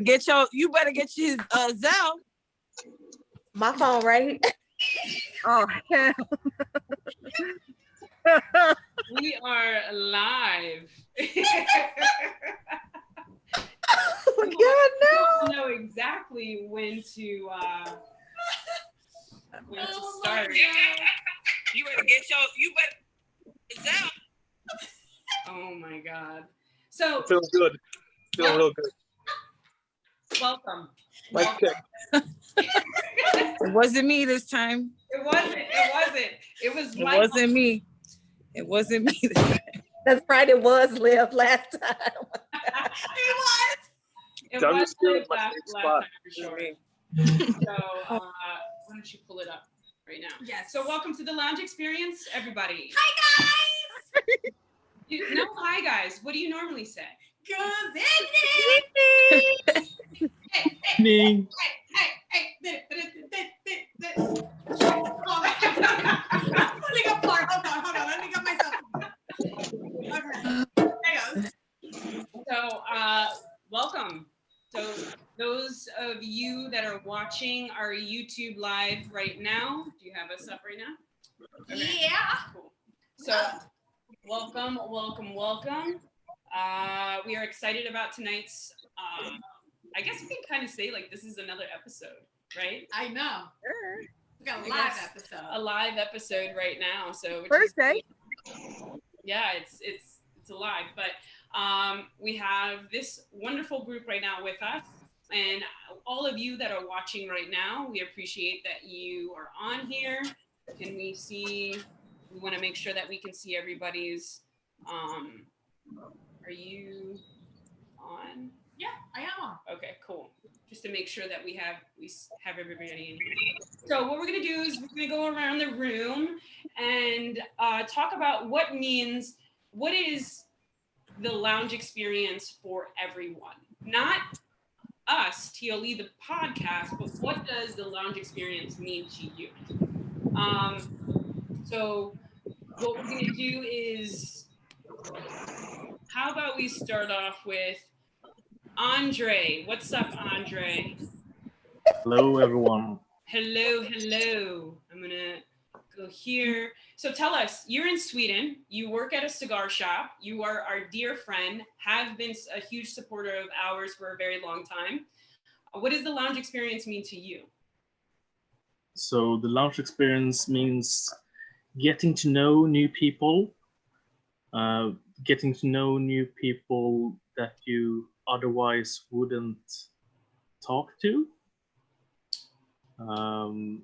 You better get his Zelle. My phone right here. Oh hell. We are live. Oh my God, no. I don't know exactly when to start. You better get Zelle. Oh my God. So Feels good. Feeling real good. Welcome. Mic check. It wasn't me this time. It wasn't. It was It Michael. wasn't me. It wasn't me this time. That's right, it was Liv last time. It I'm was just feeling my last safe time spot. for sure. So why don't you pull it up right now? Yes. So welcome to the Lounge Experience, everybody. Hi guys. No, hi guys. What do you normally say? Good evening. Evening. Hey. Pulling apart. Hold on. Let me get myself. Okay. There goes. So welcome. So those of you that are watching our YouTube live right now, do you have us up right now? Okay. Yeah. Cool. So welcome. We are excited about tonight's, I guess we can kind of say like this is another episode, right? I know. Sure. We got a I live guess episode. A live episode right now. So First day. Yeah, it's alive, but we have this wonderful group right now with us, and all of you that are watching right now, we appreciate that you are on here. Can we see? We want to make sure that we can see everybody's. Are you on? Yeah, I am. Okay, cool. Just to make sure that we have everybody in here. So what we're gonna do is we're gonna go around the room and talk about what is the lounge experience for everyone. Not us, TLE the podcast, but what does the lounge experience mean to you? So what we're gonna do is, how about we start off with Andre. What's up, Andre? Hello, everyone. Hello. I'm gonna go here. So tell us, you're in Sweden, you work at a cigar shop, you are our dear friend, have been a huge supporter of ours for a very long time. What does the lounge experience mean to you? So the lounge experience means getting to know new people, that you otherwise wouldn't talk to.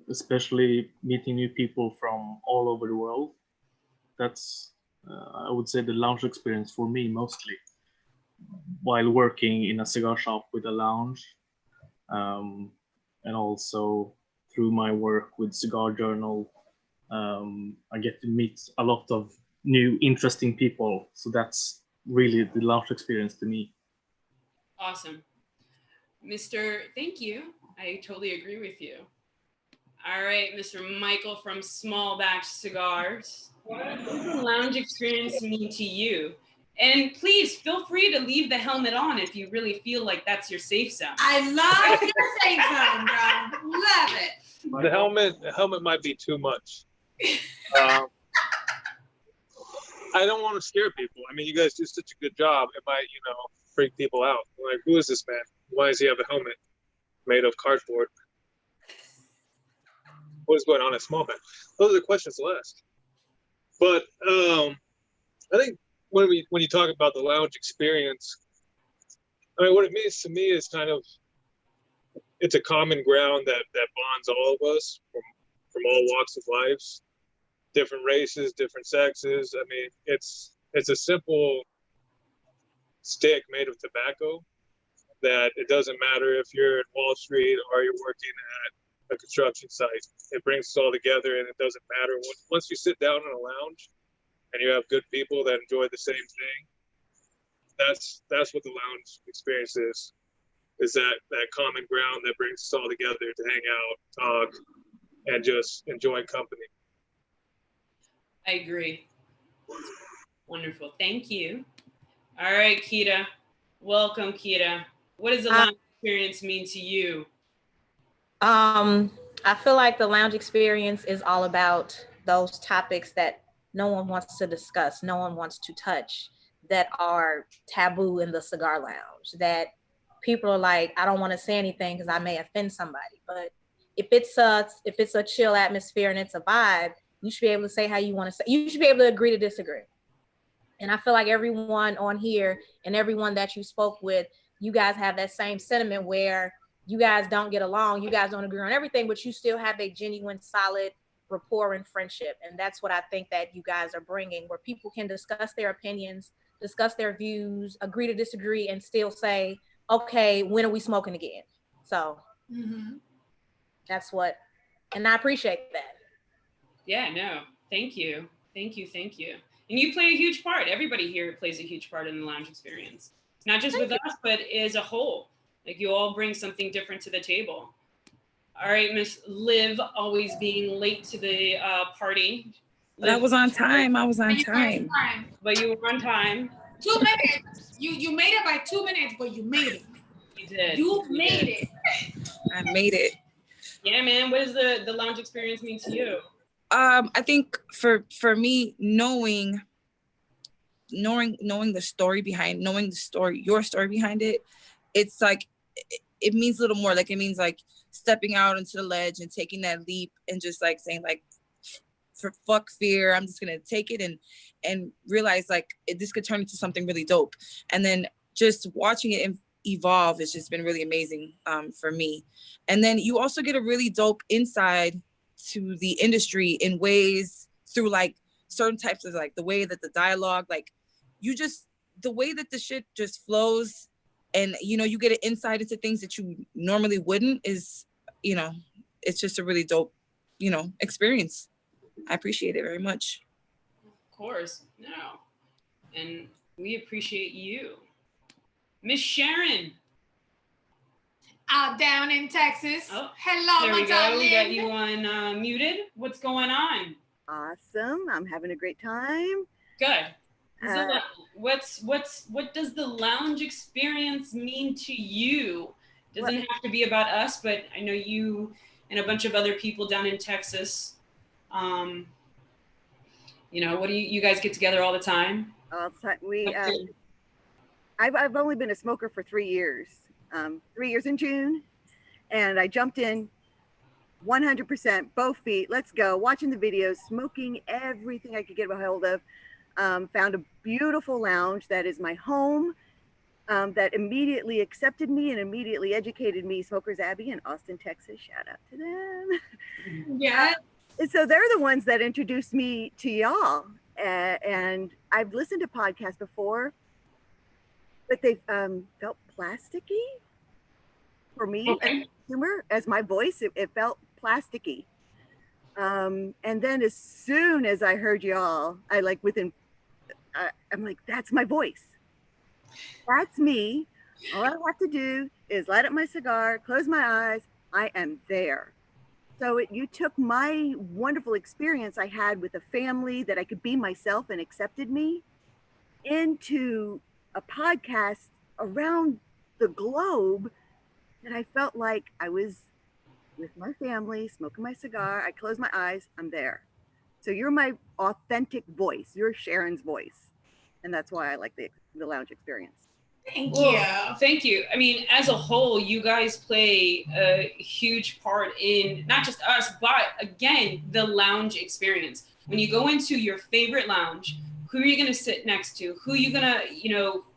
Especially meeting new people from all over the world. That's, I would say, the lounge experience for me mostly, while working in a cigar shop with a lounge, and also through my work with Cigar Journal, I get to meet a lot of new, interesting people. So that's really the lounge experience to me. Awesome. Thank you. I totally agree with you. All right, Mr. Michael from Small Batch Cigars. What does the lounge experience mean to you? And please feel free to leave the helmet on if you really feel like that's your safe zone. I love your safe zone, bro. Love it. The helmet might be too much. I don't want to scare people. I mean, you guys do such a good job. It might, freak people out. Like, who is this man? Why does he have a helmet made of cardboard? What is going on at Small Batch? Those are the questions to ask. But I think when you talk about the lounge experience, I mean, what it means to me is kind of, it's a common ground that bonds all of us from all walks of lives, different races, different sexes. I mean, it's a simple stick made of tobacco that it doesn't matter if you're in Wall Street or you're working at a construction site. It brings us all together, and it doesn't matter. Once you sit down in a lounge and you have good people that enjoy the same thing, that's what the lounge experience is that common ground that brings us all together to hang out, talk, and just enjoy company. I agree. Wonderful. Thank you. All right, Kita. Welcome, Kita. What is the lounge experience mean to you? I feel like the lounge experience is all about those topics that no one wants to discuss, no one wants to touch, that are taboo in the cigar lounge, that people are like, I don't want to say anything because I may offend somebody. But if it's a chill atmosphere and it's a vibe, you should be able to say how you want to say. You should be able to agree to disagree. And I feel like everyone on here and everyone that you spoke with, you guys have that same sentiment where you guys don't get along, you guys don't agree on everything, but you still have a genuine, solid rapport and friendship. And that's what I think that you guys are bringing, where people can discuss their opinions, discuss their views, agree to disagree, and still say, okay, when are we smoking again? So that's what, and I appreciate that. Yeah, no, thank you. Thank you. Thank you. And you play a huge part. Everybody here plays a huge part in the lounge experience, not just with us, but as a whole. Like, you all bring something different to the table. All right, Miss Liv, always being late to the party. But I was on time. I was on time. But you were on time. 2 minutes. You made it by 2 minutes, but you made it. You did. You made it. I made it. Yeah, man. What does the lounge experience mean to you? I think for me, knowing the story behind, your story behind it, it's like, it means a little more. Like, it means like stepping out into the ledge and taking that leap and just like saying like, for fuck fear, I'm just gonna take it and realize like this could turn into something really dope. And then just watching it evolve has just been really amazing for me. And then you also get a really dope insight to the industry in ways through like certain types of like the way that the dialogue, like the way that the shit just flows, and you get an insight into things that you normally wouldn't, is it's just a really dope experience. I appreciate it very much. Of course, no. And we appreciate you. Miss Sharon. Out down in Texas. Oh, hello, there we Natasha. go. We got you on muted. What's going on? Awesome. I'm having a great time. Good. What does the lounge experience mean to you? Doesn't have to be about us, but I know you and a bunch of other people down in Texas. What do you guys get together all the time? All the time. I've only been a smoker for 3 years. 3 years in June, and I jumped in 100%, both feet. Let's go. Watching the videos, smoking everything I could get a hold of. Found a beautiful lounge that is my home, that immediately accepted me and immediately educated me. Smokers Abbey in Austin, Texas. Shout out to them. Yeah. And so they're the ones that introduced me to y'all. And I've listened to podcasts before, but they felt plasticky for me as a consumer, as my voice. It felt plasticky. And then as soon as I heard y'all, I'm like, that's my voice. That's me. All I have to do is light up my cigar, close my eyes. I am there. So you took my wonderful experience I had with a family that I could be myself and accepted me into a podcast around the globe that I felt like I was with my family, smoking my cigar. I close my eyes, I'm there. So you're my authentic voice. You're Sharon's voice. And that's why I like the lounge experience. Thank you. Thank you. I mean, as a whole, you guys play a huge part in not just us, but again, the lounge experience. When you go into your favorite lounge, who are you going to sit next to? Who are you going to,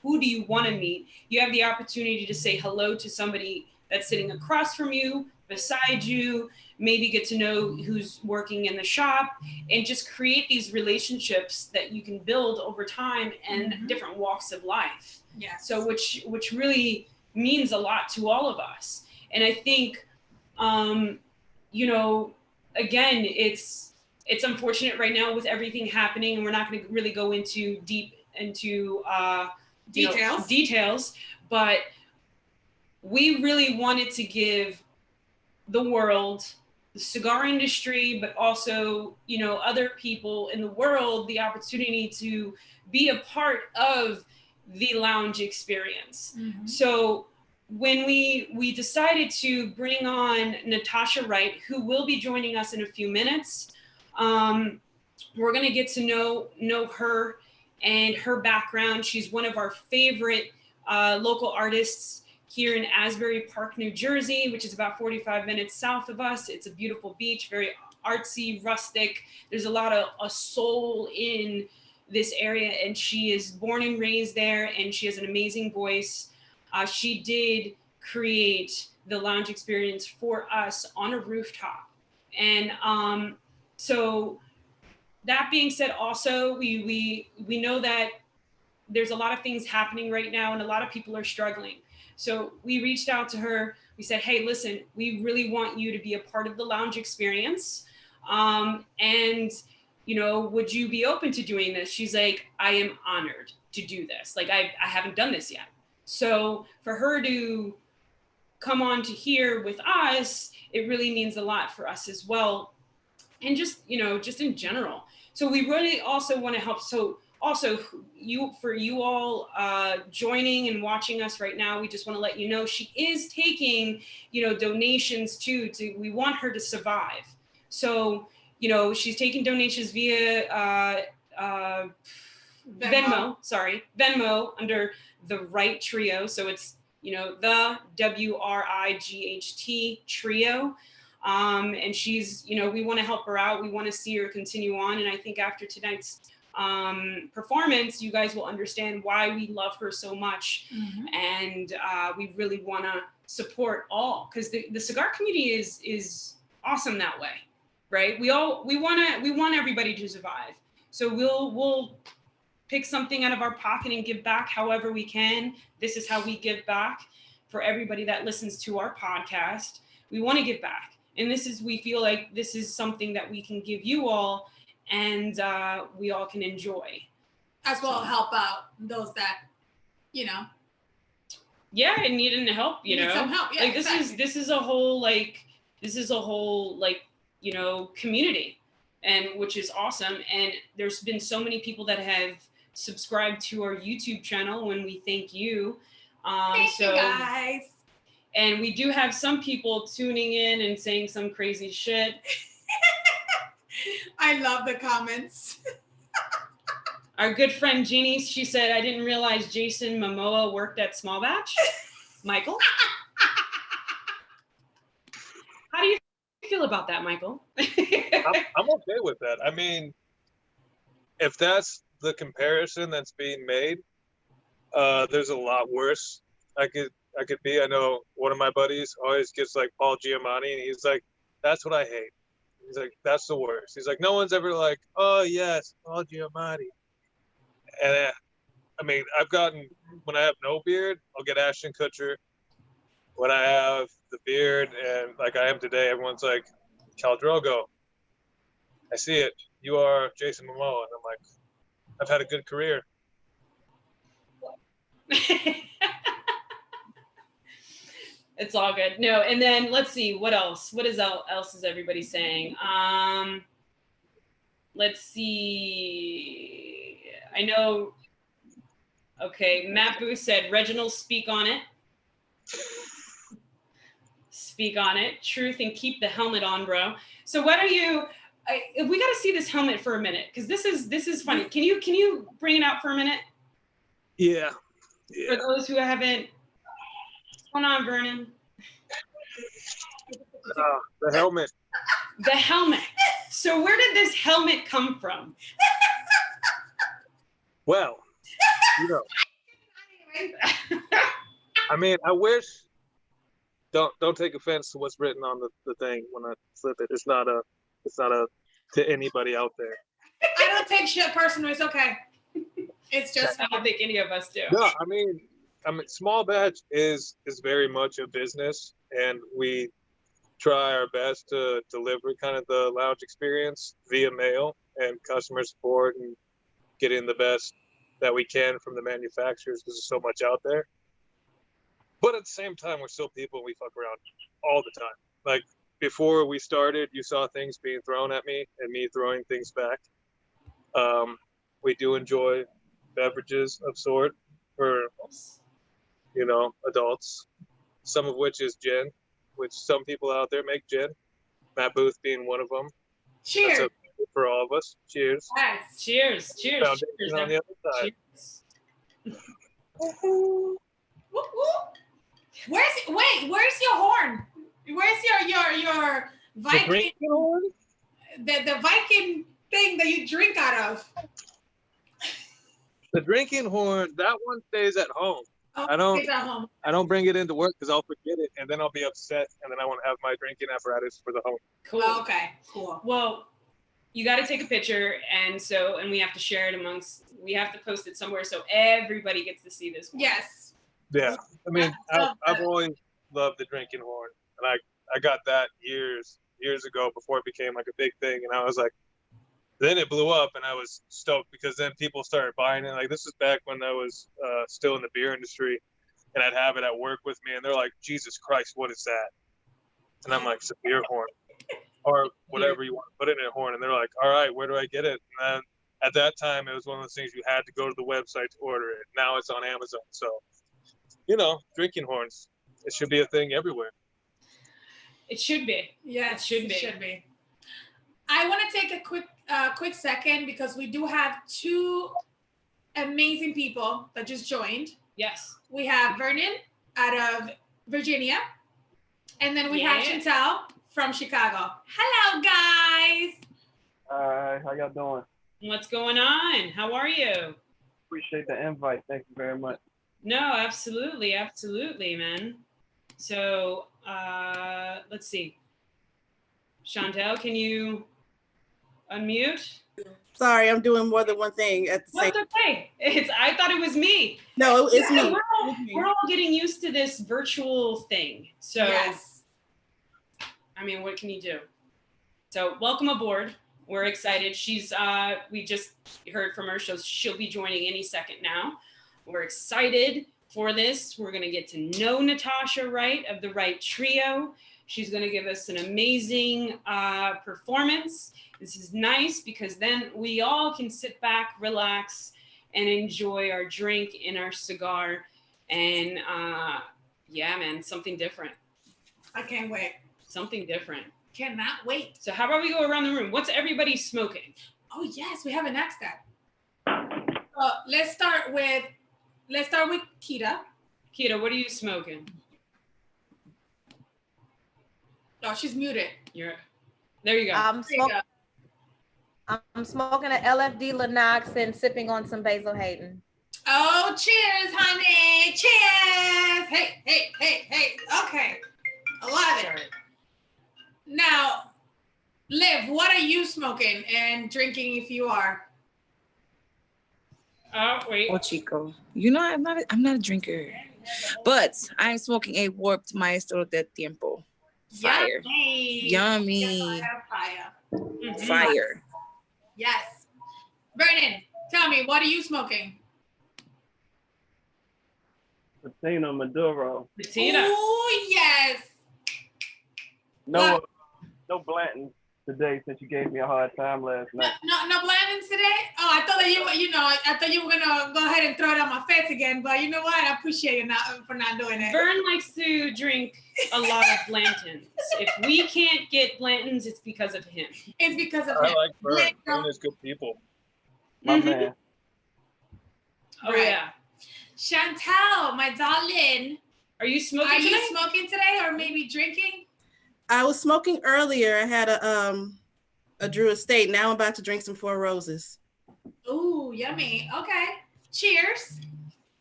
who do you want to meet? You have the opportunity to say hello to somebody that's sitting across from you, beside you, maybe get to know who's working in the shop, and just create these relationships that you can build over time and different walks of life. Yeah. So which really means a lot to all of us. And I think, again, it's unfortunate right now with everything happening, and we're not going to really go into deep into details, but we really wanted to give the world, the cigar industry, but also, other people in the world, the opportunity to be a part of the lounge experience. So when we decided to bring on Natasha Wright, who will be joining us in a few minutes, we're going to get to know her and her background. She's one of our favorite local artists here in Asbury Park, New Jersey, which is about 45 minutes south of us. It's a beautiful beach, very artsy, rustic. There's a lot of soul in this area, and she is born and raised there, and she has an amazing voice. She did create the Lounge Experience for us on a rooftop. And so that being said, also, we know that there's a lot of things happening right now and a lot of people are struggling. So we reached out to her. We said, hey, listen, we really want you to be a part of the Lounge Experience. And, you know, would you be open to doing this? She's like, I am honored to do this. Like, I haven't done this yet. So for her to come on to here with us, it really means a lot for us as well. And just, you know, just in general. So we really also want to help. So also for you all joining and watching us right now, we just want to let you know she is taking, you know, donations too. We want her to survive. So, you know, she's taking donations via Venmo under The Wright Trio. So it's, you know, the WRIGHT Trio. And she's, you know, we want to help her out. We want to see her continue on. And I think after tonight's performance, you guys will understand why we love her so much. Mm-hmm. And we really want to support all, because the cigar community is awesome that way, right? We want everybody to survive. So we'll pick something out of our pocket and give back however we can. This is how we give back for everybody that listens to our podcast. We want to give back. And we feel like this is something that we can give you all, and we all can enjoy. As well, help out those that, you know. Yeah, and needing help, you know. Need some help, yeah. Like this is a whole you know, community, and which is awesome. And there's been so many people that have subscribed to our YouTube channel, and we thank you. Thank you guys. And we do have some people tuning in and saying some crazy shit. I love the comments. Our good friend Jeannie, she said, I didn't realize Jason Momoa worked at Small Batch. Michael? How do you feel about that, Michael? I'm okay with that. I mean, if that's the comparison that's being made, there's a lot worse I could be. I know one of my buddies always gets like Paul Giamatti, and he's like, that's what I hate. He's like, that's the worst. He's like, no one's ever like, oh yes, Paul Giamatti. And I mean, I've gotten, when I have no beard, I'll get Ashton Kutcher. When I have the beard and like I am today, everyone's like, Khal Drogo. I see it. You are Jason Momoa. And I'm like, I've had a good career. It's all good. No, and then let's see what else. What else is everybody saying? Let's see. I know. Okay, Matt Booth said, Reginald, speak on it. Speak on it. Truth, and keep the helmet on, bro. So why don't you? We got to see this helmet for a minute, because this is funny. Can you bring it out for a minute? Yeah. For those who haven't. What's going on, Vernon? The helmet. The helmet. So where did this helmet come from? Well, you know. I mean, I wish. Don't take offense to what's written on the thing when I flip it. It's not a to anybody out there. I don't take shit personally. It's okay. It's just. I don't think any of us do. No, I mean, Small Batch is very much a business, and we try our best to deliver kind of the lounge experience via mail and customer support and getting the best that we can from the manufacturers, because there's so much out there. But at the same time, we're still people, and we fuck around all the time. Like, before we started, you saw things being thrown at me and me throwing things back. We do enjoy beverages of sort for, you know, adults. some of which is gin, which some people out there make gin. Matt Booth being one of them. Cheers. That's a, for all of us. Cheers. Yes. Cheers. Cheers. Foundation Cheers. on the other side. Cheers. Whoop, whoop. Where's your horn? Where's your The Viking drinking horn? the Viking thing that you drink out of? The drinking horn, that one stays at home. Oh, I don't- it's at home. I don't bring it into work because I'll forget it, and then I'll be upset, and then I won't have my drinking apparatus for the home. Cool. Oh, okay, cool. Well, you got to take a picture, and we have to share it we have to post it somewhere so everybody gets to see this one. Yes. Yeah, I mean, I love I've that. always loved the drinking horn, and I got that years ago before it became like a big thing, and I was like, then it blew up, and I was stoked because then people started buying it. Like, this is back when I was still in the beer industry, and I'd have it at work with me, and they're like, Jesus Christ, what is that? And I'm like, it's a beer horn, or whatever you want to put it in a horn. And they're like, all right, where do I get it? And then at that time, it was one of those things you had to go to the website to order it. Now it's on Amazon. So, drinking horns, it should be a thing everywhere. It should be. Yes, It should be. I want to take a quick second because we do have two amazing people that just joined. Yes. We have Vernon out of Virginia, and then we have Chantel from Chicago. Hello, guys. Hi, how y'all doing? What's going on? How are you? Appreciate the invite. Thank you very much. No, absolutely, man. So let's see. Chantel, can you unmute? Sorry, I'm doing more than one thing at the same That's okay. I thought it was me. No, it's me. We're all getting used to this virtual thing. So, Yes. I mean, what can you do? So, welcome aboard. We're excited. We just heard from her. She'll be joining any second now. We're excited for this. We're going to get to know Natasha Wright of The Wright Trio. She's going to give us an amazing performance. This is nice because then we all can sit back, relax, and enjoy our drink and our cigar. And yeah, man, something different. I can't wait. Something different. Cannot wait. So how about we go around the room? What's everybody smoking? Oh yes, we haven't asked that. Let's start with Kita. Kita, what are you smoking? Oh, she's muted. There you go. I'm smoking an LFD Lennox and sipping on some Basil Hayden. Oh, cheers, honey. Cheers. Hey. Okay. I love it. Now, Liv, what are you smoking and drinking if you are? Oh, wait. Oh, Chico. I'm not a drinker, but I'm smoking a warped Maestro de Tiempo. Fire. Yummy. Fire. Mhm. Fire. Yes. Vernon, tell me, what are you smoking? Patina Maduro. Patina. Oh, yes. No Blanton today since you gave me a hard time last night. No Blandings today? Oh, I thought that I thought you were gonna go ahead and throw it on my face again, but you know what? I appreciate you for not doing it. Vern likes to drink a lot of Blantons. If we can't get Blantons, it's because of him. It's because of I him. like Vern. Vern is good people. My Mhm. man. Oh, Right. yeah. Chantel, my darling, Are you smoking are you today? smoking today or maybe drinking? I was smoking earlier. I had a Drew Estate. Now I'm about to drink some Four Roses. Ooh, yummy. Okay. Cheers.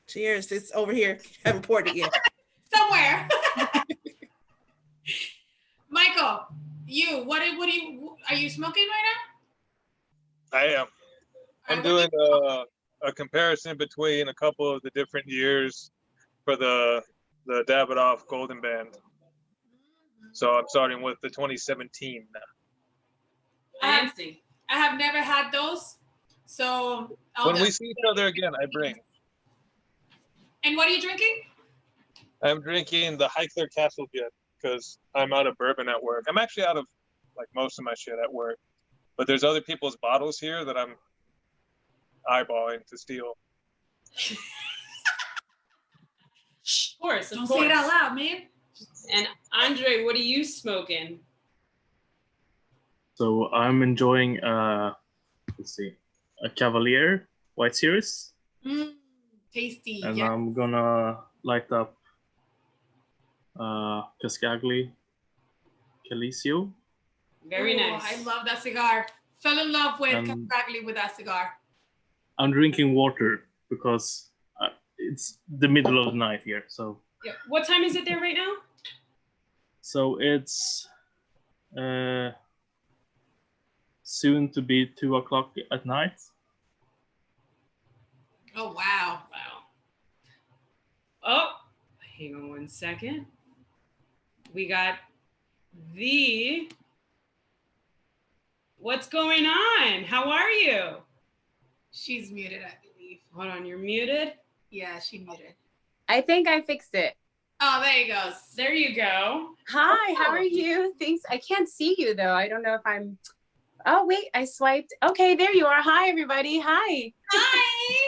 Cheers. It's over here. Haven't poured it yet. Somewhere. Michael, are you smoking right I am. now? I'm doing a comparison between a couple of the different years for the Davidoff Golden Band. So I'm starting with the 2017 now. Fancy. I have never had those. So When we see each other again, I bring. And what are you drinking? I'm drinking the Heikler Castle Jet because I'm out of bourbon at work. I'm actually out of like most of my shit at work, but there's other people's bottles here that I'm eyeballing to steal. Shh. Of course. Don't say it out loud, man. And Andre, what are you smoking? So I'm enjoying let's see, a Cavalier White Series, Tasty. and Yeah. I'm gonna light up Cascagli Calicio. Very Ooh, nice. I love that cigar. Fell in love with Um, exactly with that cigar. I'm drinking water because it's the middle of the night here. So Yeah. What time is it there right now? so it's soon to be 2 o'clock at night. Oh wow. Wow. Oh, hang on one second. We got what's going on? How are you? She's muted, I believe. Hold on, you're muted. Yeah, she muted. I think I fixed it. Oh, there you go. There you go. Hi, how are you? Thanks. I can't see you though. I don't know if I'm. Oh wait, I swiped. Okay, there you are. Hi everybody. Hi. Hi.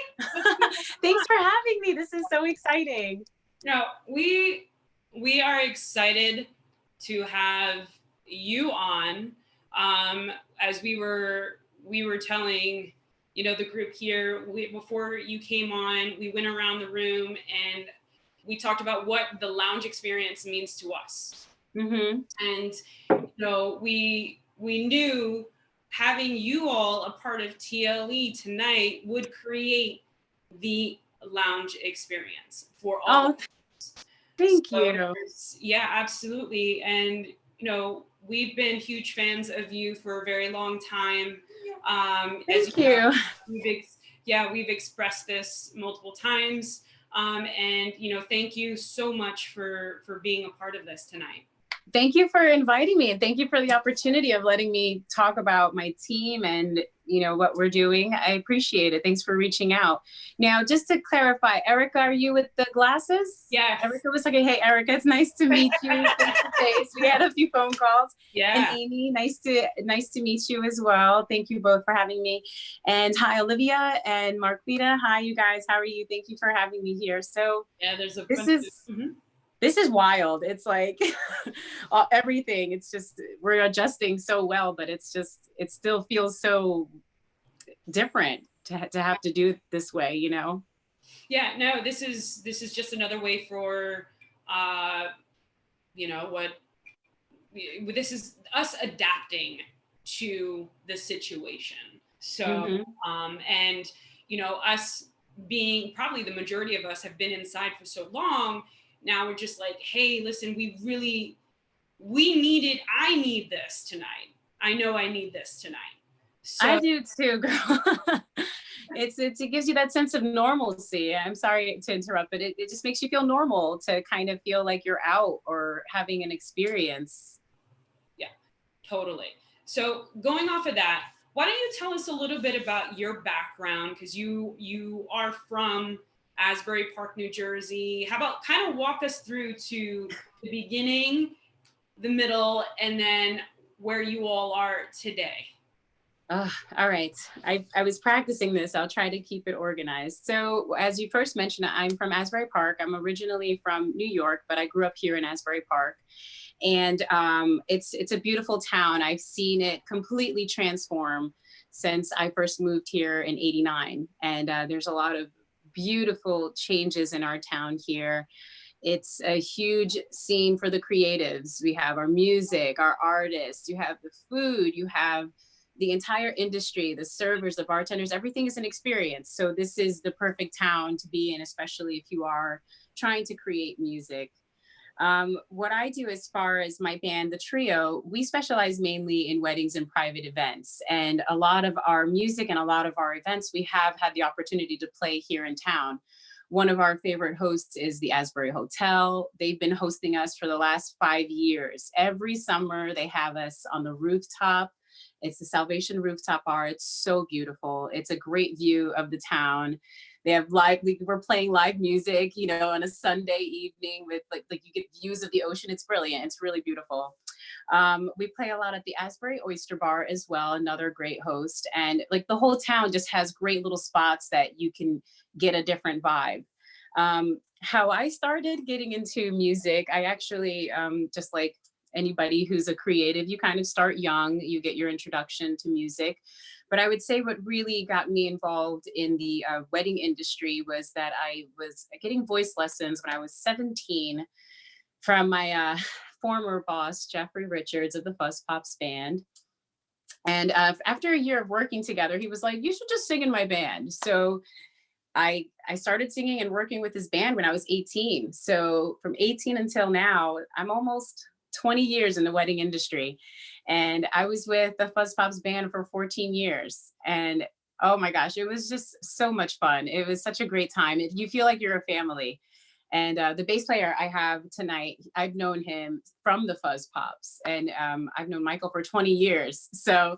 Thanks for having me. This is so exciting. No, we are excited to have you on. As we were telling, the group here, before you came on, we went around the room and we talked about what the lounge experience means to us. Mm-hmm. And we knew having you all a part of TLE tonight would create the lounge experience for all. Thank you. Yeah, absolutely. And we've been huge fans of you for a very long time. Thank you. We've expressed this multiple times. And thank you so much for being a part of this tonight. Thank you for inviting me, and thank you for the opportunity of letting me talk about my team and what we're doing. I appreciate it. Thanks for reaching out. Now, just to clarify, Erica, are you with the glasses? Yes. Erica was like, hey, Erica, it's nice to meet you face to face. We had a few phone calls. Yeah. And Amy, nice to meet you as well. Thank you both for having me. And hi, Olivia and Marquita. Hi, you guys. How are you? Thank you for having me here. So yeah, there's a This is wild. It's like everything. It's just, we're adjusting so well, but it still feels so different to have to do it this way, Yeah, no, this is just another way for, this is us adapting to the situation. So, and, us being, probably the majority of us have been inside for so long. Now we're just like, hey, listen, I need this tonight. I know I need this tonight. So, I do too, girl. It gives you that sense of normalcy. I'm sorry to interrupt, but it just makes you feel normal to kind of feel like you're out or having an experience. Yeah, totally. So going off of that, why don't you tell us a little bit about your background? Because you are from Asbury Park, New Jersey. How about kind of walk us through to the beginning, the middle, and then where you all are today? All right. I was practicing this. I'll try to keep it organized. So as you first mentioned, I'm from Asbury Park. I'm originally from New York, but I grew up here in Asbury Park. And it's a beautiful town. I've seen it completely transform since I first moved here in '89. And there's a lot of beautiful changes in our town here. It's a huge scene for the creatives. We have our music, our artists, you have the food, you have the entire industry, the servers, the bartenders, everything is an experience. So this is the perfect town to be in, especially if you are trying to create music. What I do as far as my band, The Trio, we specialize mainly in weddings and private events. And a lot of our music and a lot of our events, we have had the opportunity to play here in town. One of our favorite hosts is the Asbury Hotel. They've been hosting us for the last 5 years. Every summer they have us on the rooftop. It's the Salvation Rooftop Bar. It's so beautiful. It's a great view of the town. They have we're playing live music, on a Sunday evening with like you get views of the ocean. It's brilliant. It's really beautiful. We play a lot at the Asbury Oyster Bar as well, another great host. And like the whole town just has great little spots that you can get a different vibe. how I started getting into music, I actually, just like anybody who's a creative, you kind of start young, you get your introduction to music. But I would say what really got me involved in the wedding industry was that I was getting voice lessons when I was 17 from my former boss, Jeffrey Richards of the Fuzz Pops band. And after a year of working together, he was like, you should just sing in my band. So I started singing and working with his band when I was 18. So from 18 until now, I'm almost 20 years in the wedding industry. And I was with the Fuzz Pops band for 14 years. And oh my gosh, it was just so much fun. It was such a great time. You feel like you're a family. And the bass player I have tonight, I've known him from the Fuzz Pops, and I've known Michael for 20 years. So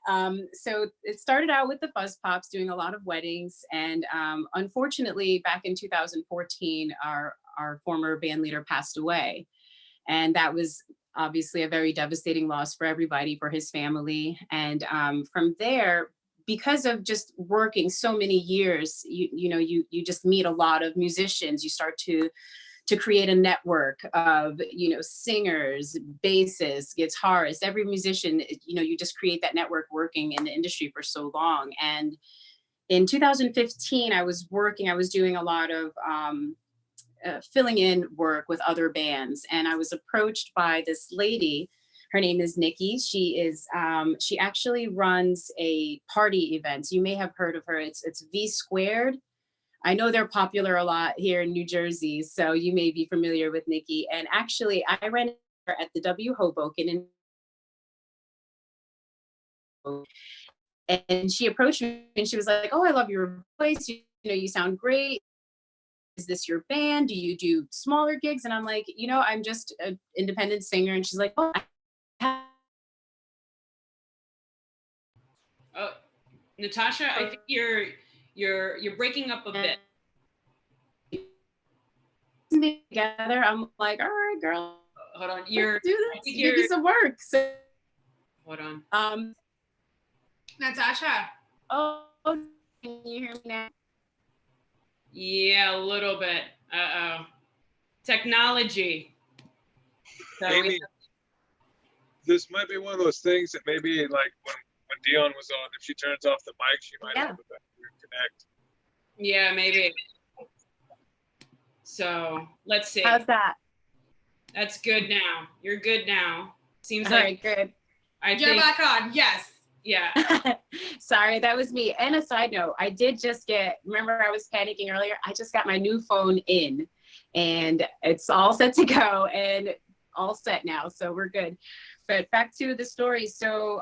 it started out with the Fuzz Pops doing a lot of weddings. And unfortunately, back in 2014, our former band leader passed away. And that was obviously a very devastating loss for everybody, for his family. And from there, because of just working so many years, you just meet a lot of musicians. You start to create a network of, singers, bassists, guitarists, every musician, you just create that network working in the industry for so long. And in 2015, I was doing a lot of filling in work with other bands. And I was approached by this lady. Her name is Nikki. She actually runs a party event. You may have heard of her. It's V Squared. I know they're popular a lot here in New Jersey, so you may be familiar with Nikki. And actually, I ran into her at the W Hoboken, and she approached me and she was like, "Oh, I love your voice. You sound great. Is this your band? Do you do smaller gigs?" And I'm like, I'm just an independent singer. And she's like, "Oh, Oh, Natasha, I think you're breaking up a bit. Together, I'm like, all right, girl. Hold on, do this. Give me some work. So, hold on. Natasha. Oh, can you hear me now? Yeah, a little bit. Uh-oh. Technology. So Amy, this might be one of those things that maybe like when Dion was on, if she turns off the mic, she might have to connect. Yeah, maybe. So let's see. How's that? That's good now. You're good now. Seems all like right, good. You're back on. Yes. Yeah. Sorry, that was me. And a side note, I did just remember I was panicking earlier. I just got my new phone in and it's all set to go and all set now. So we're good. But back to the story. So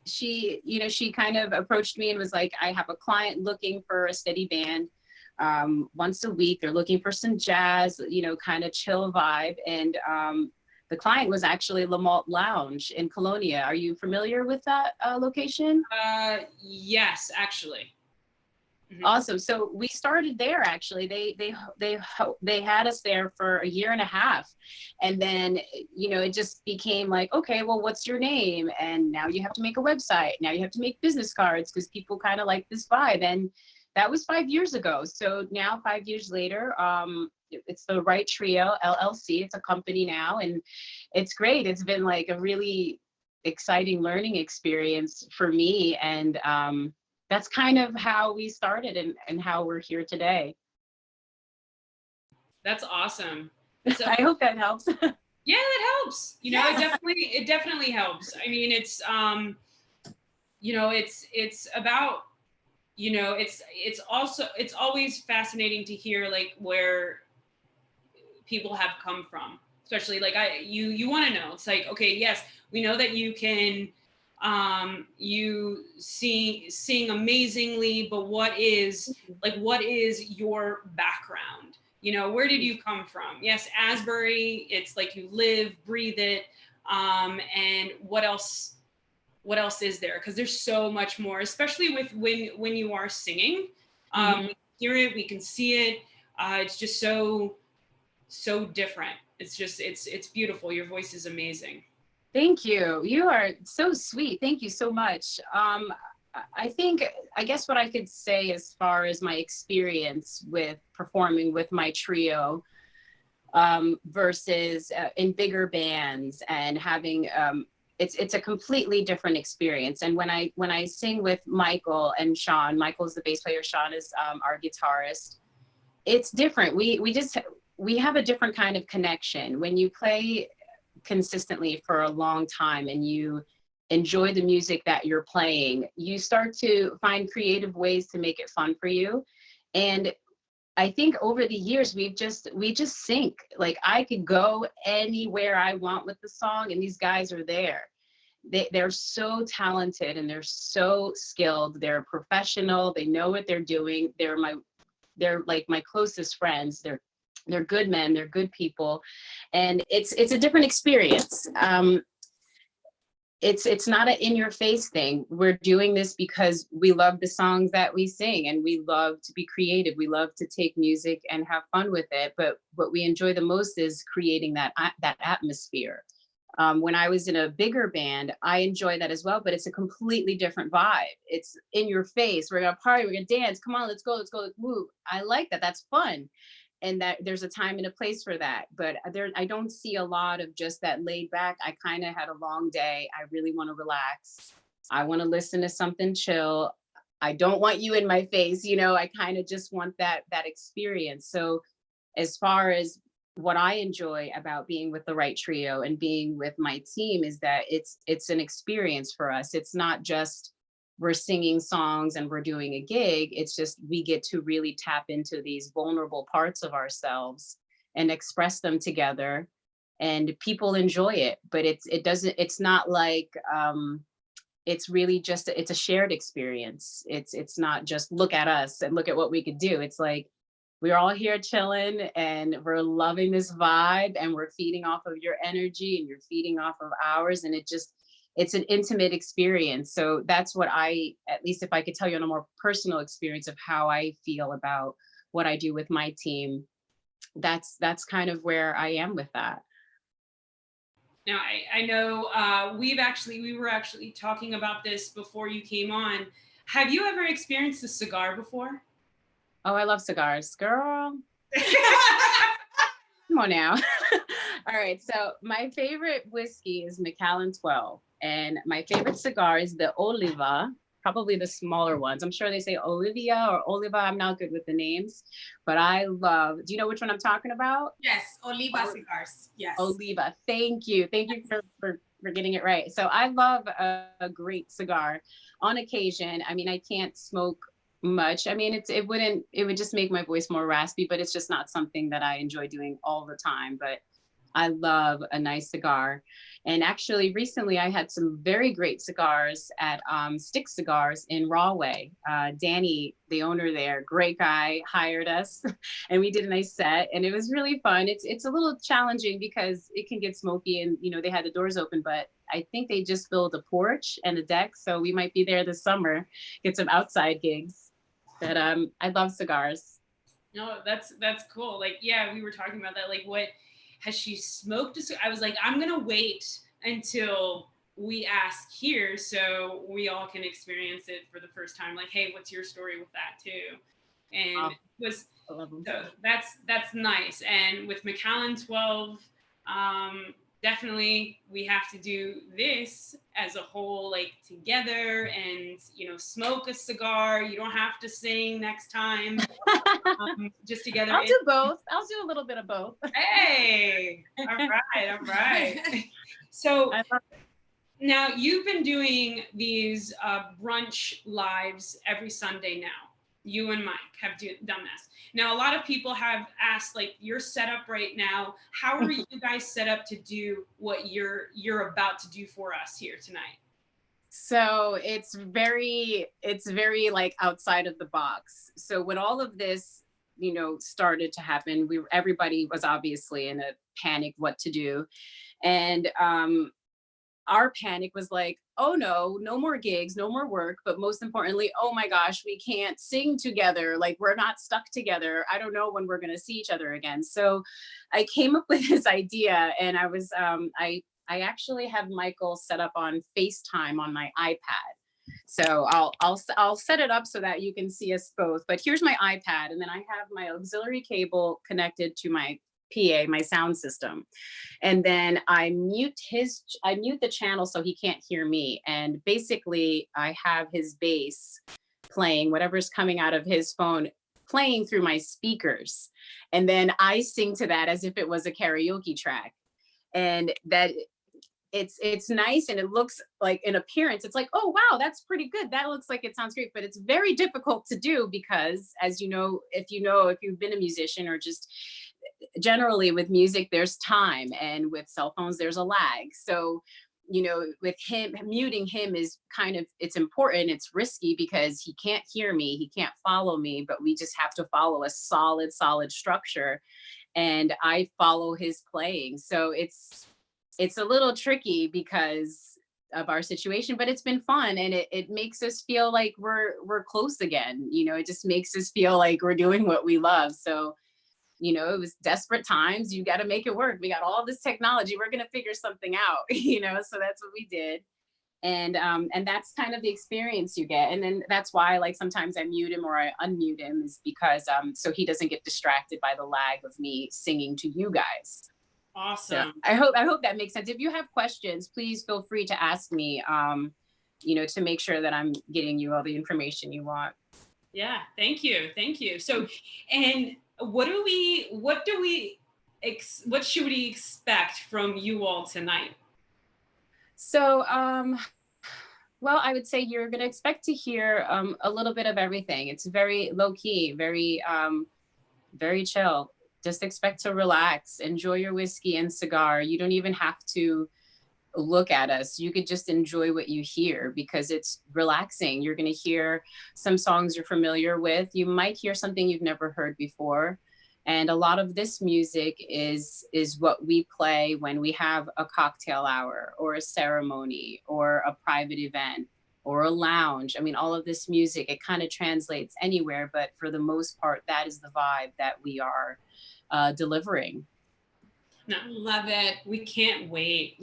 she kind of approached me and was like, I have a client looking for a steady band once a week. They're looking for some jazz, kind of chill vibe. And the client was actually Lamalt Lounge in Colonia. Are you familiar with that location? Yes, actually. Mm-hmm. Awesome. So we started there actually. They had us there for a year and a half. And then, it just became like, okay, well, what's your name? And now you have to make a website. Now you have to make business cards because people kind of like this vibe. And that was 5 years ago. So now 5 years later, it's the Wright Trio LLC. It's a company now, and it's great. It's been like a really exciting learning experience for me. And that's kind of how we started and how we're here today. That's awesome. So, I hope that helps. Yeah, that helps. It definitely helps. I mean, it's it's about, it's always fascinating to hear like where people have come from, especially like you want to know. It's like, okay, yes, we know that you can you sing amazingly, but what is your background? Where did you come from? Yes, Asbury, it's like you live, breathe it. And what else is there? Because there's so much more, especially with when you are singing. We can hear it, we can see it. It's just so different. It's beautiful. Your voice is amazing. Thank you. You are so sweet. Thank you so much. I think, I guess what I could say as far as my experience with performing with my trio versus in bigger bands and having, it's a completely different experience. And when I sing with Michael and Sean, Michael's the bass player, Sean is our guitarist, it's different. We have a different kind of connection. When you play consistently for a long time and you enjoy the music that you're playing, you start to find creative ways to make it fun for you. And I think over the years, we just sync. Like, I could go anywhere I want with the song and these guys are there. They're so talented and they're so skilled. They're professional. They know what they're doing. They're like my closest friends. They're good men. They're good people. And it's a different experience. It's not an in-your-face thing. We're doing this because we love the songs that we sing and we love to be creative. We love to take music and have fun with it. But what we enjoy the most is creating that atmosphere. When I was in a bigger band, I enjoy that as well, but it's a completely different vibe. It's in your face. We're gonna party, we're gonna dance. Come on, let's go, let's move. I like that. That's fun. And that there's a time and a place for that. But I don't see a lot of just that laid back. I kind of had a long day. I really want to relax. I want to listen to something chill. I don't want you in my face. I kind of just want that experience. So as far as what I enjoy about being with the Wright Trio and being with my team is that it's an experience for us. It's not just we're singing songs and we're doing a gig. It's just we get to really tap into these vulnerable parts of ourselves and express them together, and people enjoy it. But it's not like it's really just it's a shared experience. It's not just look at us and look at what we could do. It's like we're all here chilling and we're loving this vibe and we're feeding off of your energy and you're feeding off of ours, and it's an intimate experience. So that's what at least if I could tell you on a more personal experience of how I feel about what I do with my team, that's kind of where I am with that. Now, I know we were actually talking about this before you came on. Have you ever experienced a cigar before? Oh, I love cigars, girl. Come on now. All right, so my favorite whiskey is Macallan 12. And my favorite cigar is the Oliva, probably the smaller ones. I'm sure they say Olivia or Oliva. I'm not good with the names, but I love, do you know which one I'm talking about? Yes, Oliva cigars. Yes. Oliva. Thank you. Thank you for getting it right. So I love a great cigar on occasion. I mean, I can't smoke much. I mean, it would just make my voice more raspy, but it's just not something that I enjoy doing all the time. But I love a nice cigar. And actually recently I had some very great cigars at Stick Cigars in Rahway. Danny, the owner there, great guy, hired us and we did a nice set and it was really fun. It's a little challenging because it can get smoky and they had the doors open, but I think they just built a porch and a deck. So we might be there this summer, get some outside gigs. But I love cigars. No, that's cool. Like, yeah, we were talking about that. Like, what has she smoked? I was like, I'm gonna wait until we ask here so we all can experience it for the first time. Like, hey, what's your story with that too? And so that's nice. And with Macallan 12, definitely we have to do this as a whole, like together, and smoke a cigar. You don't have to sing next time. Just together. I'll do both. I'll do a little bit of both. Hey, all right. So now you've been doing these brunch lives every Sunday now. You and Mike have done this. Now, a lot of people have asked, like, your setup right now, how are you guys set up to do what you're about to do for us here tonight? So it's very like outside of the box. So when all of this, started to happen, everybody was obviously in a panic what to do. And our panic was like, oh no more gigs, no more work. But most importantly, oh my gosh, we can't sing together. Like, we're not stuck together. I don't know when we're going to see each other again. So I came up with this idea, and I was, I actually have Michael set up on FaceTime on my iPad. So I'll set it up so that you can see us both. But here's my iPad, and then I have my auxiliary cable connected to my PA, my sound system. And then I mute the channel so he can't hear me. And basically I have his bass playing, whatever's coming out of his phone, playing through my speakers. And then I sing to that as if it was a karaoke track. And that it's nice, and it looks like, in appearance, it's like, oh wow, that's pretty good, that looks like it sounds great. But it's very difficult to do because, as you know, if you've been a musician, or just generally with music, there's time, and with cell phones there's a lag. So with him, muting him is it's important, it's risky, because he can't hear me, he can't follow me, but we just have to follow a solid structure, and I follow his playing. So it's a little tricky because of our situation, but it's been fun, and it makes us feel like we're close again. It just makes us feel like we're doing what we love. So it was desperate times. You got to make it work. We got all this technology. We're going to figure something out, so that's what we did. And that's kind of the experience you get. And then that's why, like, sometimes I mute him or I unmute him, is because so he doesn't get distracted by the lag of me singing to you guys. Awesome. So I hope that makes sense. If you have questions, please feel free to ask me, to make sure that I'm getting you all the information you want. Yeah, thank you. So, and what should we expect from you all tonight? So, well, I would say you're going to expect to hear a little bit of everything. It's very low key, very chill. Just expect to relax, enjoy your whiskey and cigar. You don't even have to look at us. You could just enjoy what you hear, because it's relaxing. You're going to hear some songs you're familiar with. You might hear something you've never heard before. And a lot of this music is what we play when we have a cocktail hour, or a ceremony, or a private event, or a lounge. I mean, all of this music, it kind of translates anywhere, but for the most part, that is the vibe that we are delivering. No, love it. We can't wait.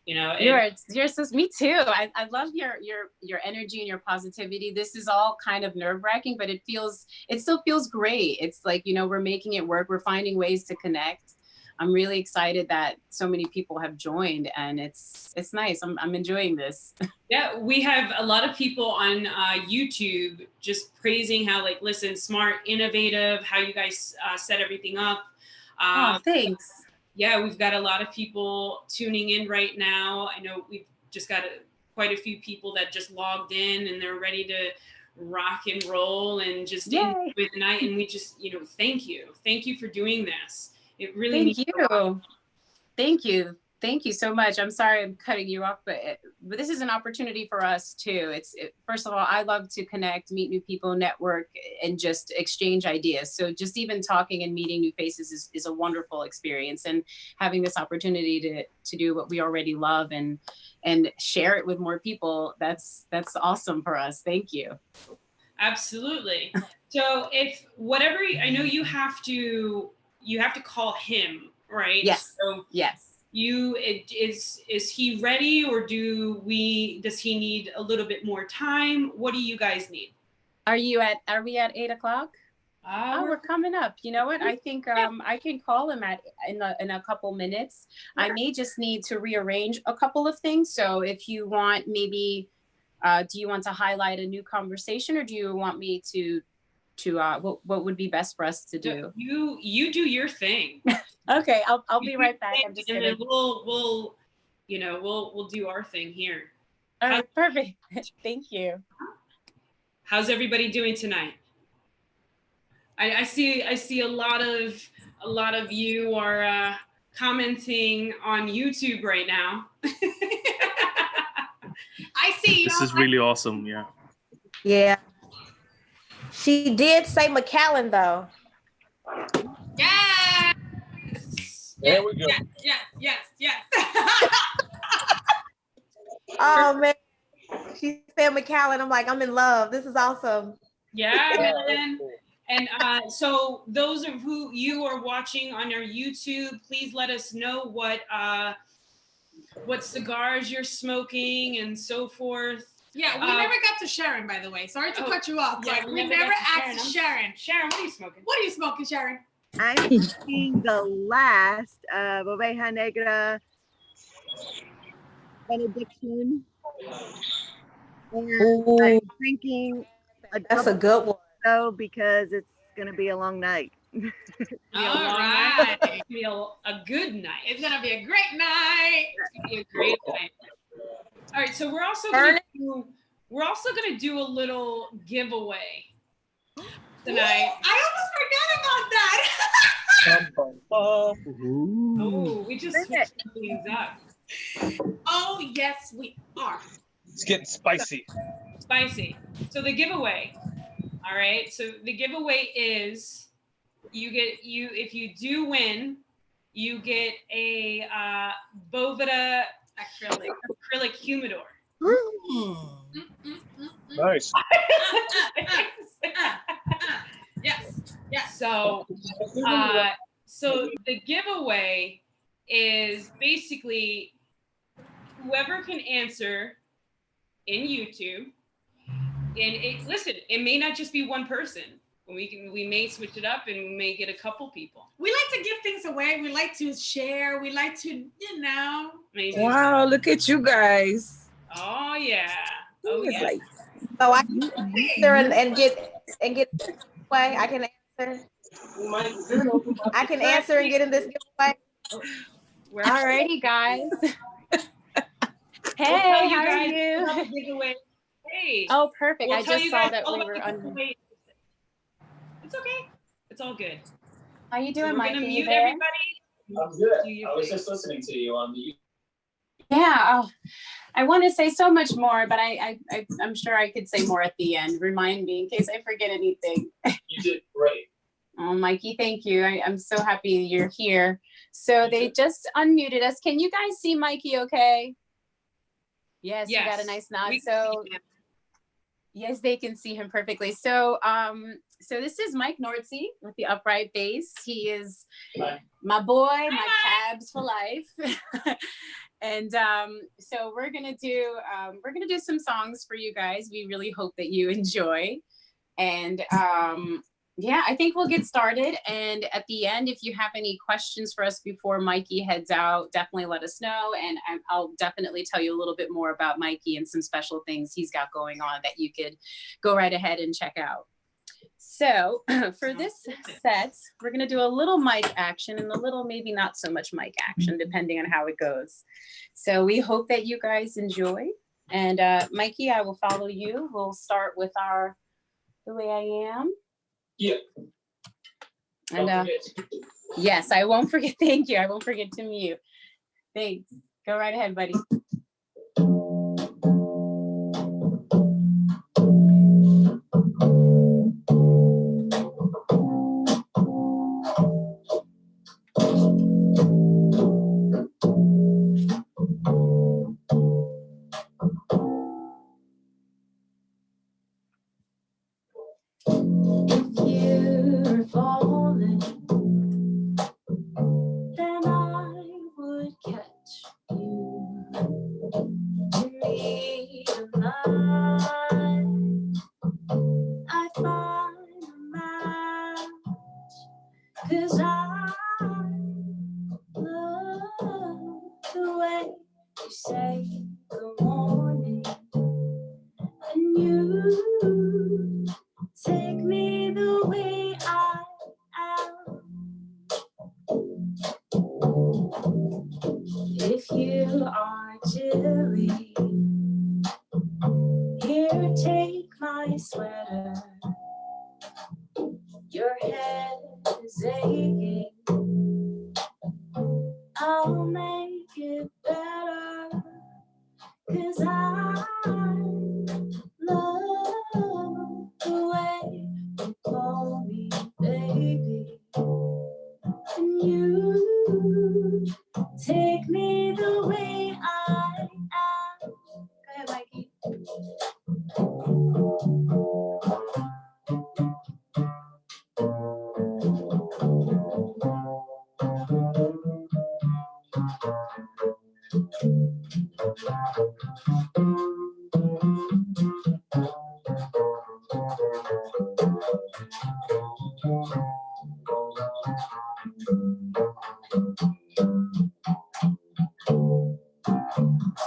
You're so, me too. I love your energy and your positivity. This is all kind of nerve-wracking, but it still feels great. It's like, we're making it work. We're finding ways to connect. I'm really excited that so many people have joined, and it's nice. I'm enjoying this. Yeah, we have a lot of people on YouTube just praising how, like, listen, smart, innovative, how you guys set everything up. Oh, thanks. Yeah, we've got a lot of people tuning in right now. I know we've just got quite a few people that just logged in, and they're ready to rock and roll and just enjoy the night. And we just, thank you for doing this. It really means a lot. Thank you so much. I'm sorry I'm cutting you off, but this is an opportunity for us too. First of all, I love to connect, meet new people, network, and just exchange ideas. So just even talking and meeting new faces is a wonderful experience, and having this opportunity to do what we already love and share it with more people, that's awesome for us. Thank you. Absolutely. So I know you have to call him, right? Yes. So yes. Is he ready, or does he need a little bit more time? What do you guys need? Are we at 8 o'clock? We're coming up. You know what? I think I can call him in a couple minutes. Yeah. I may just need to rearrange a couple of things. So if you want, maybe, do you want to highlight a new conversation, or do you want me to what would be best for us to do? You do your thing. Okay, I'll be right back. I'm just and gonna... then we'll do our thing here. All right, perfect. Thank you. How's everybody doing tonight? I see a lot of you are commenting on YouTube right now. I see. This is really awesome. Yeah. Yeah. She did say McAllen though. Yeah. There we go. Yes. Oh man, she said McAllen. I'm like, I'm in love. This is awesome. Yeah, and so those of who you are watching on our YouTube, please let us know what cigars you're smoking and so forth. Yeah, we never got to Sharon, by the way. Sorry to cut you off, yeah, but we never asked Sharon. Sharon, what are you smoking? What are you smoking, Sharon? I'm thinking the last Oveja Negra benediction. And I'm drinking That's a good one. so because it's gonna be a long night. All right. It's gonna be a good night. It's gonna be a great night. It's gonna be a great night. All right, so we're also gonna do a little giveaway tonight. I almost forgot about that. Oh, we just switched things up. Oh yes, we are. It's getting spicy. Spicy. So the giveaway. All right. So the giveaway is if you do win, you get a Boveda acrylic humidor. Nice. Yes. Yes. So the giveaway is basically whoever can answer in YouTube. And listen, it may not just be one person. We may switch it up and we may get a couple people. We like to give things away. We like to share. We like to, Maybe. Wow, look at you guys. Oh yeah. Oh yeah. So I can answer and get away. I can answer. I can answer and get in this giveaway. Alrighty, guys. Hey, We'll how are you? you? Giveaway. Hey. Oh, perfect. We'll I just saw that we were on. It's okay. It's all good. How you doing, We're Mike? gonna Are you mute there? everybody. I'm good. I was just listening to you on the. Yeah, I want to say so much more, but I'm sure I could say more at the end. Remind me in case I forget anything. You did great. Oh, Mikey, thank you. I'm so happy you're here. So they just unmuted us. Can you guys see Mikey okay? Yes, you got a nice nod. So yes, they can see him perfectly. So so this is Mike Noordzy with the upright bass. He is my boy, my cabs for life. And so we're gonna do some songs for you guys. We really hope that you enjoy. And yeah, I think we'll get started. And at the end, if you have any questions for us before Mikey heads out, definitely let us know. And I'll definitely tell you a little bit more about Mikey and some special things he's got going on that you could go right ahead and check out. So for this set, we're gonna do a little mic action and a little maybe not so much mic action, depending on how it goes. So we hope that you guys enjoy. And Mikey, I will follow you. We'll start with The Way I Am. Yeah. And yes, I won't forget. Thank you. I won't forget to mute. Thanks. Go right ahead, buddy.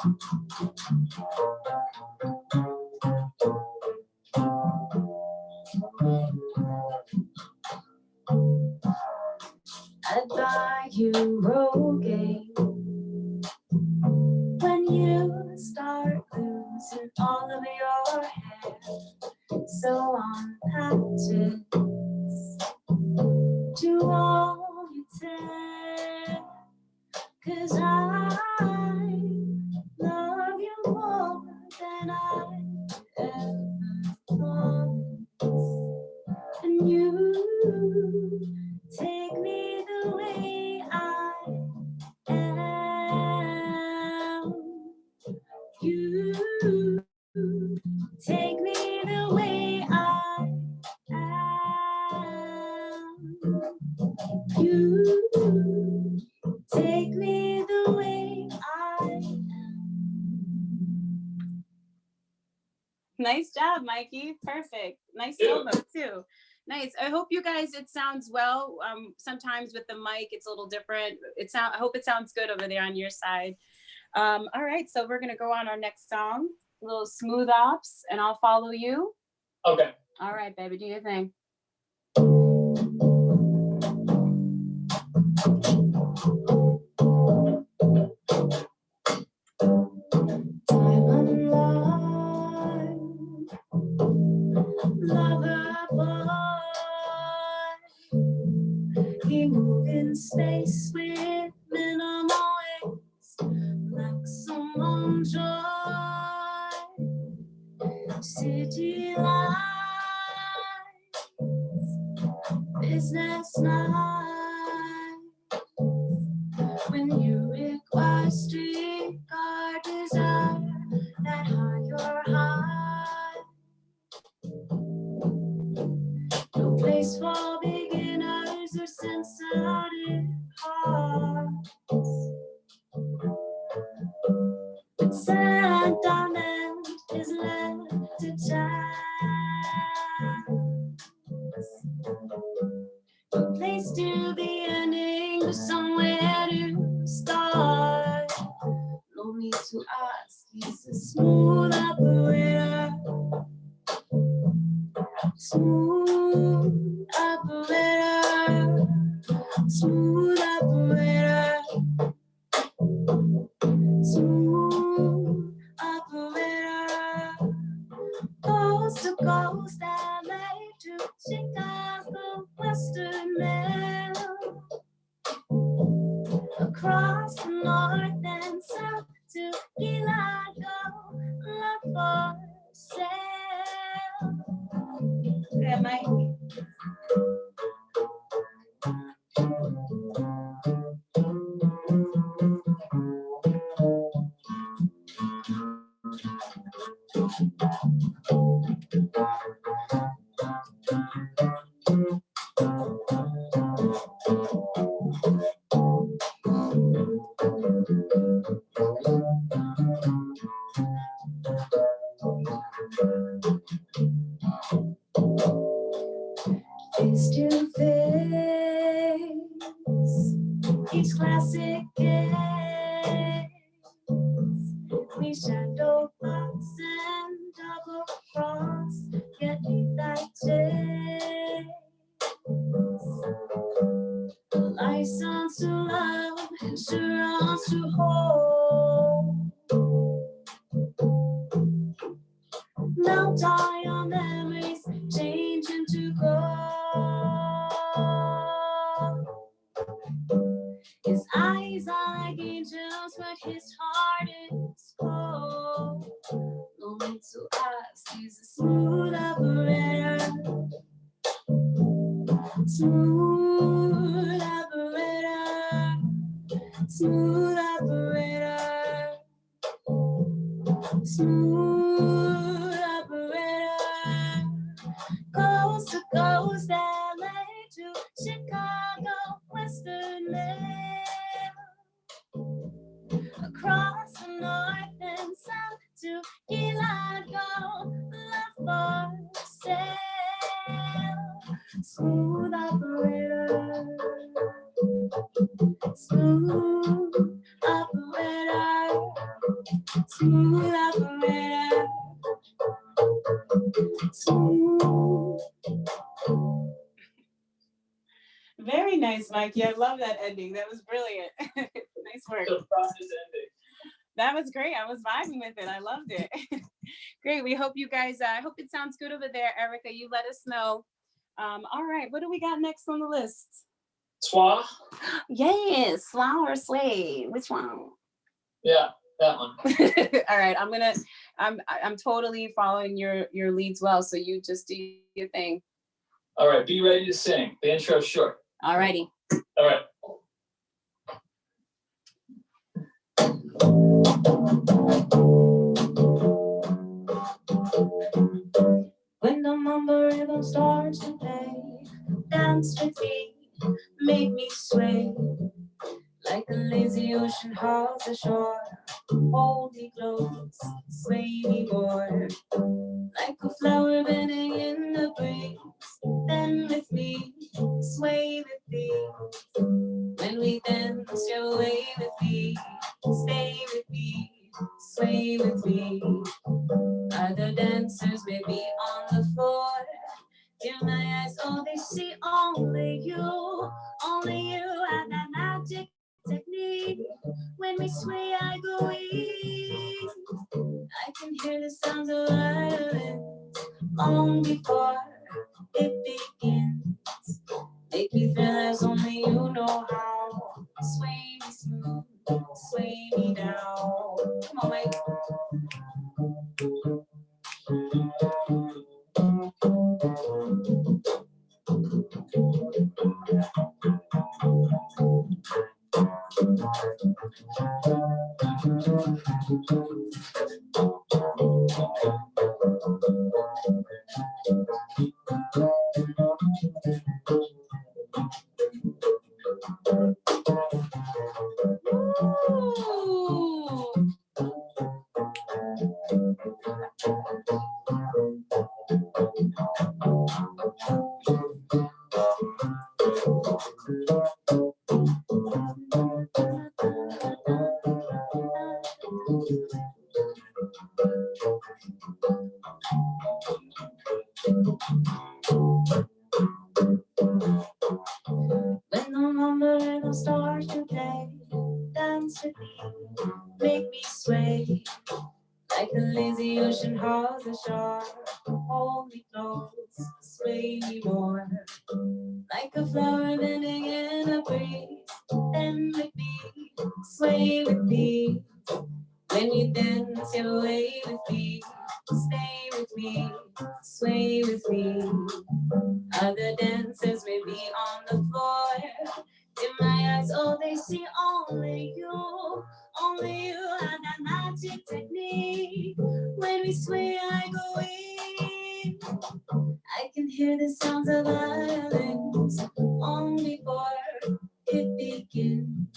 I'd buy you Rogaine when you start losing all of your hair. So on patches to all you tell, 'cause I love you more than I ever promised. And you take me the way I am. You take me the way I am. You take me the way I am. Nice job, Mikey. Perfect. Nice solo too. Nice. I hope you guys, it sounds well. Sometimes with the mic, it's a little different. I hope it sounds good over there on your side. All right, so we're gonna go on our next song, a little Smooth Ops, and I'll follow you. Okay. All right, baby, do your thing. Diamond line, lover boy, he moved in space with minimal waste, maximum joy, city lights, business night, when you require street car desire, that higher high. No place for beginners or sensitive hearts. But sentiment is left to chance. A place to be ending, but somewhere to start. No need to ask, he's a smooth operator. Smooth operator. Smooth operator. Smooth operator. Coast to coast, LA to Chicago, Western Mail. Across the north and south to Gilado, love for sale. Yeah, Mike. Face to face, each classic game. We shadow box and double cross, yet leave that chase. License to love, insurance to hold. Melt all your memories, change into gold. His eyes are like angels, but his heart is cold. No need to ask, he's a smooth operator. Smooth operator. Smooth operator. Smooth operator. Coast to coast, LA to Chicago, Western Mail. Across the north and south to Gilado, love for sale. Smooth operator. Smooth operator. Smooth operator. Smooth. Very nice, Mikey. I love that ending. That was brilliant. Nice work. The process ending. That was great. I was vibing with it. I loved it. Great. We hope you guys, I hope it sounds good over there, Erica. You let us know. All right. What do we got next on the list? Swa? Yes. Swah or sway? Which one? Yeah, that one. All right. I'm totally following your leads well. So you just do your thing. All right, be ready to sing. The intro's short. All righty. All right. When the mumble rhythm starts to play, dance with me, make me sway. Like a lazy ocean hugs the shore, hold me close, sway me more. Like a flower bending in the breeze, bend with me, sway with me. When we dance, you're away with me, stay with me, sway with me. Other dancers may be on the floor, dim my eyes, oh they see only you have that magic technique. When we sway, I go weak. I can hear the sounds of violence long before it begins. Make me feel as only you know how. Sway me smooth, sway me now. Come on, Mike. When the mumble rhythm starts to play, dance with me, make me sway. Like a lazy ocean hugs the shore, hold me close, sway me more. Like a flower bending in a breeze, bend with me, sway with me. When we dance, you're away with me, stay with me, sway with me. Other dancers may be on the floor, in my eyes, oh they see only you have that magic technique. When we sway, I go in. I can hear the sounds of violence long before it begins.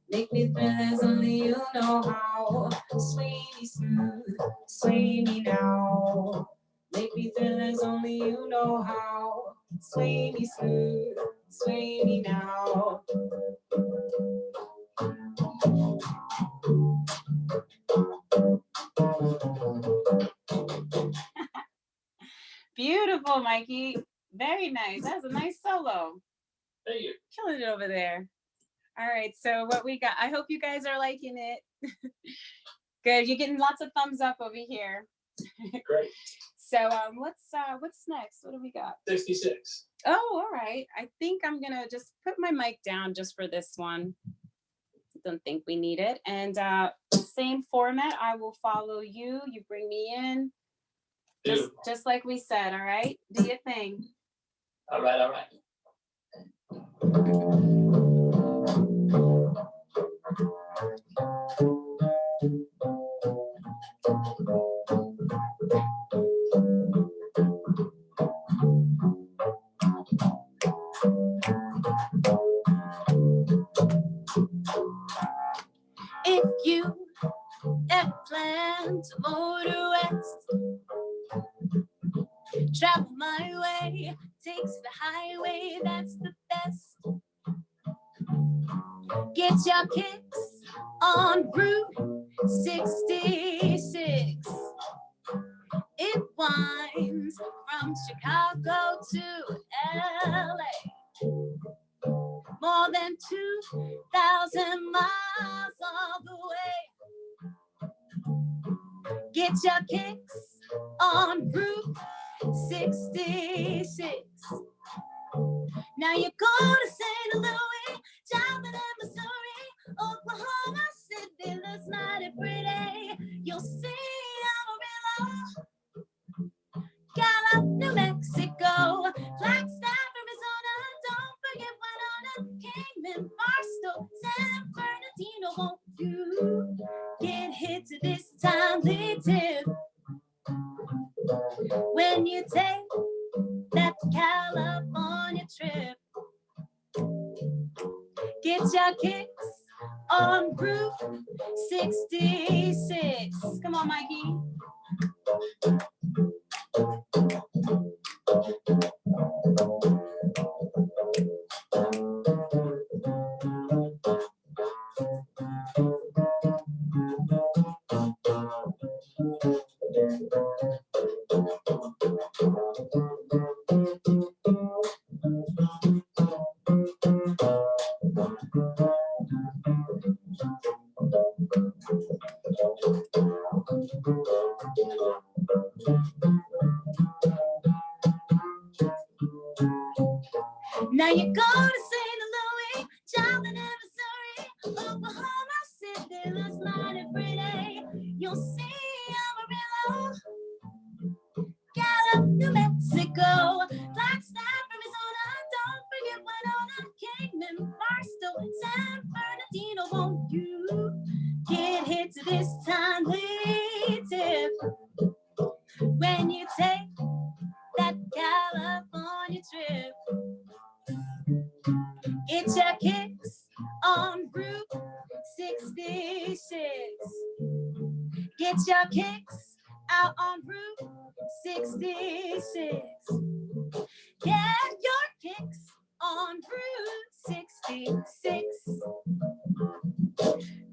Make me feel as only you know how. Sway me smooth, sway me now. Make me feel as only you know how. Sway me smooth, sway me now. Beautiful, Mikey. Very nice. That was a nice solo. Thank you. Killing it over there. All right, so what we got, I hope you guys are liking it. Good, you're getting lots of thumbs up over here. Great. So what's next? What do we got? 66. Oh, all right. I think I'm gonna just put my mic down just for this one. Don't think we need it. And same format, I will follow you. You bring me in. Just like we said, all right? Do your thing. All right, all right. If you ever plan to motor west, travel my way, takes the highway, that's the best. Get your kicks on Route 66. It winds from Chicago to LA. More than 2,000 miles all the way. Get your kicks on Route 66. Now you go to St. Louis, driving in Missouri, Oklahoma City looks mighty pretty. You'll see Amarillo, Gallup, New Mexico, Flagstaff, Arizona. Don't forget Winona, Kingman, Barstow, San Bernardino. Won't you get hit to this timely tip when you take that California trip? Get your kicks on Route 66. Come on, Mikey. Now you go to St. Louis, Joplin, Missouri, Oklahoma City looks mighty pretty. You'll see Amarillo, Gallup, New Mexico, Flagstaff, Arizona. Don't forget Winona, Kingman, Barstow, San Bernardino. Won't you get hit to this timely tip when you take that California trip? Get your kicks on Route 66. Get your kicks out on Route 66. Get your kicks on Route 66.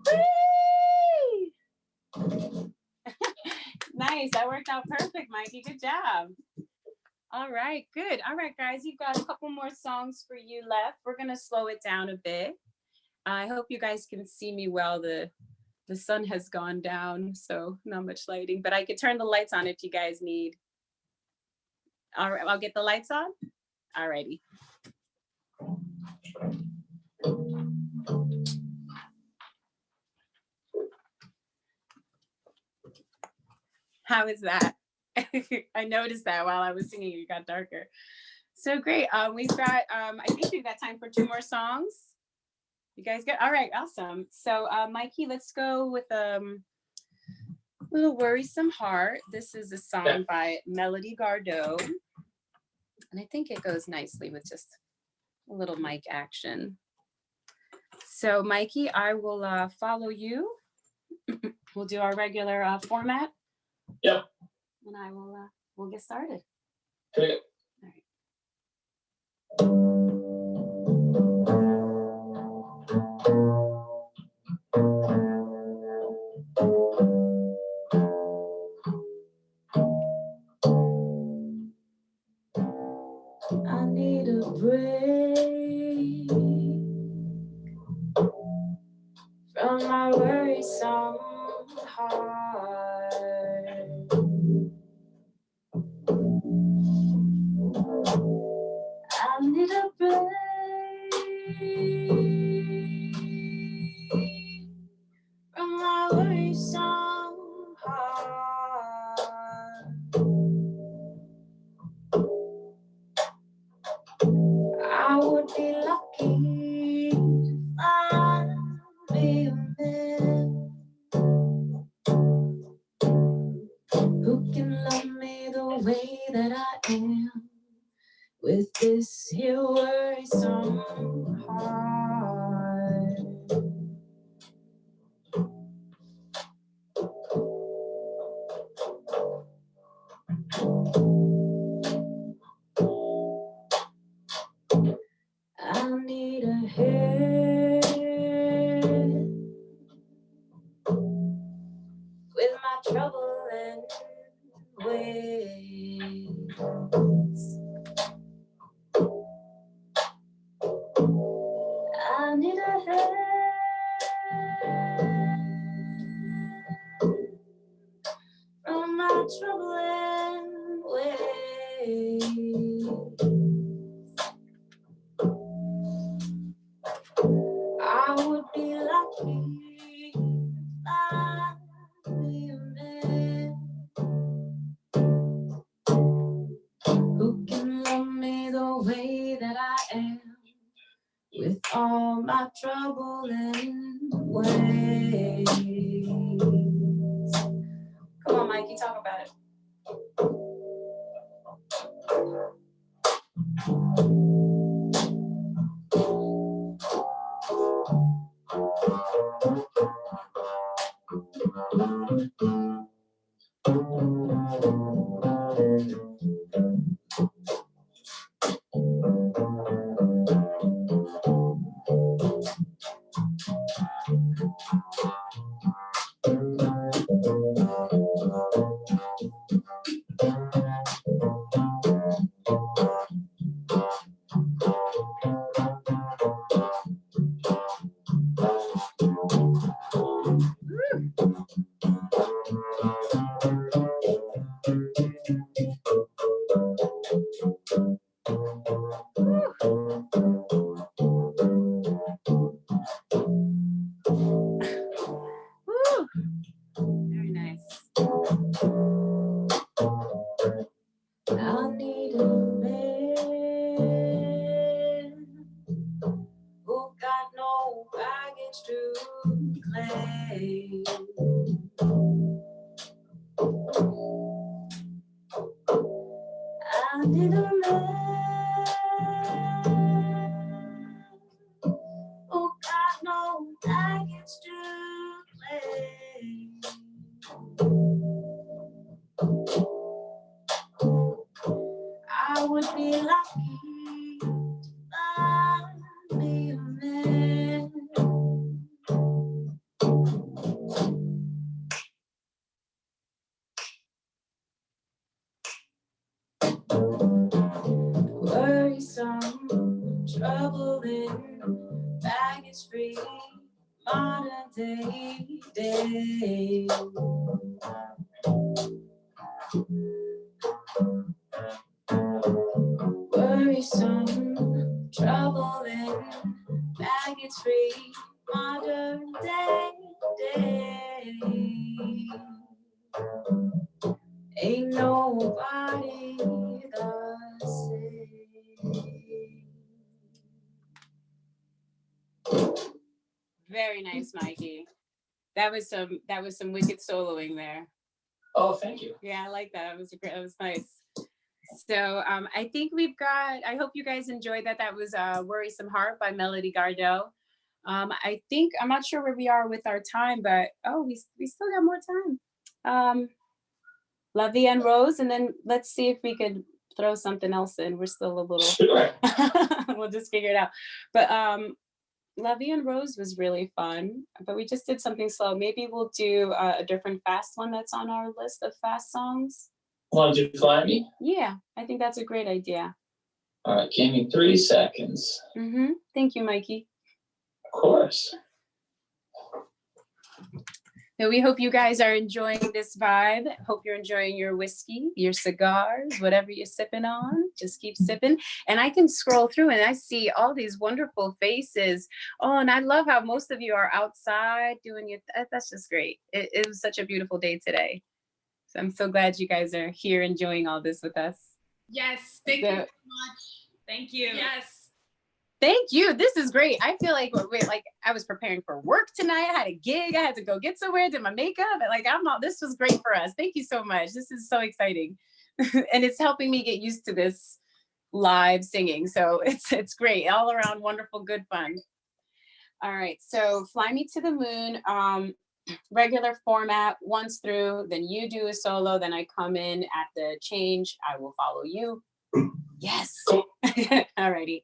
Whee! Nice. That worked out perfect, Mikey. Good job. All right, good. All right, guys, you've got a couple more songs for you left. We're going to slow it down a bit. I hope you guys can see me well. The sun has gone down, so not much lighting, but I could turn the lights on if you guys need. All right, I'll get the lights on. All righty. How is that? I noticed that while I was singing, it got darker. So great. We've got, I think we've got time for 2 more songs. You guys good? All right, awesome. So Mikey, let's go with Little Worrisome Heart. This is a song by Melody Gardot. And I think it goes nicely with just a little mic action. So Mikey, I will follow you. We'll do our regular format. Yep. And I will, we'll get started. Okay. All right. I need a break from my worrisome heart. I need a break from my worrisome heart. I would be lucky to find me a man who can love me the way that I am, with this here worrisome heart. I need a head troubling ways. I need a hand from my troubling ways. I would be lucky if I be a man who can love me the way that I am, with all my troubling ways. Come on, Mikey, talk about it. Very nice. I need a man who got no baggage to claim. I need a man who got no baggage to claim. I would be lucky to find me a man. Worrisome, troubling, baggage-free, modern day. Worrisome, troubling, baggage-free, modern day. Ain't nobody the same. Very nice, Mikey. That was some wicked soloing there. Oh, thank you. Yeah, I like that. That was nice. So I think we've got, I hope you guys enjoyed that. That was Worrisome Heart by Melody Gardot. I think, I'm not sure where we are with our time, but we still got more time. La Vie en Rose, and then let's see if we could throw something else in. We're still a little, sure. We'll just figure it out. But La Vie en Rose was really fun, but we just did something slow. Maybe we'll do a different fast one that's on our list of fast songs. Want to do Fly Me? Yeah, I think that's a great idea. All right, give me 3 seconds. Thank you, Mikey. Of course. So we hope you guys are enjoying this vibe. Hope you're enjoying your whiskey, your cigars, whatever you're sipping on. Just keep sipping. And I can scroll through and I see all these wonderful faces. Oh, and I love how most of you are outside doing it. That's just great. It was such a beautiful day today. So I'm so glad you guys are here enjoying all this with us. Yes, thank you so much. Thank you. Yes. Thank you. This is great. I feel like I was preparing for work tonight. I had a gig. I had to go get somewhere, did my makeup. This was great for us. Thank you so much. This is so exciting. And it's helping me get used to this live singing. So it's great. All around wonderful, good fun. All right. So Fly Me to the Moon, regular format, once through, then you do a solo, then I come in at the change. I will follow you. Yes. Cool. All righty.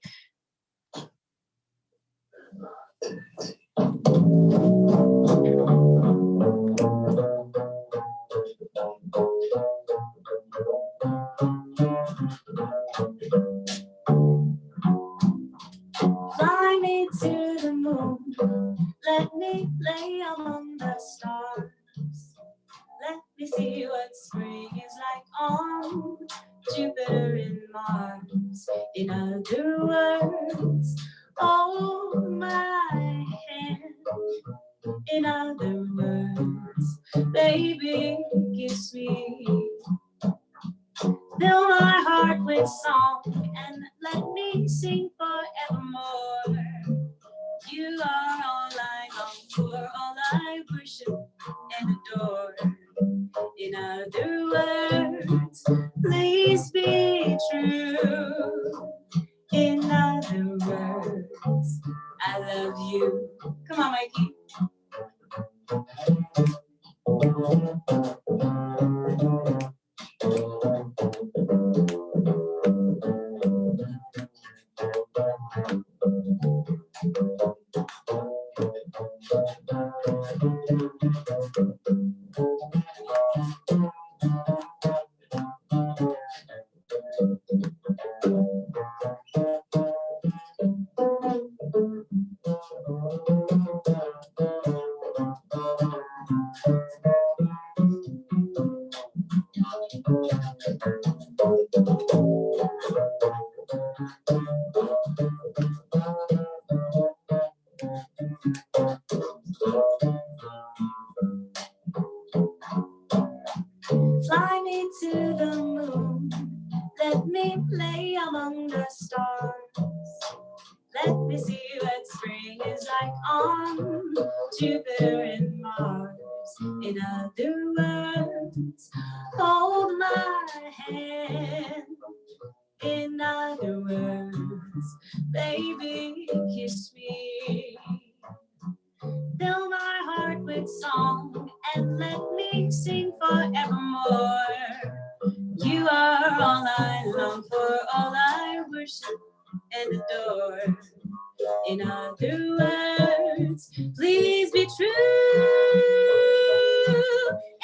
among the stars. Let me see what spring is like on Jupiter and Mars. In other words, hold my hand. In other words, baby, kiss me. Fill my heart with song and let me sing forevermore. You are all I long for, all I worship and adore. In other words, please be true. In other words, I love you. Come on, Mikey. Fly me to the moon, let me play among the stars. Let me see what spring is like on Jupiter and Mars. In other words, hold my hand. In other words, baby, kiss me. Fill my heart with song and let me sing forevermore. You are all I long for, all I worship and adore. In other words, please be true.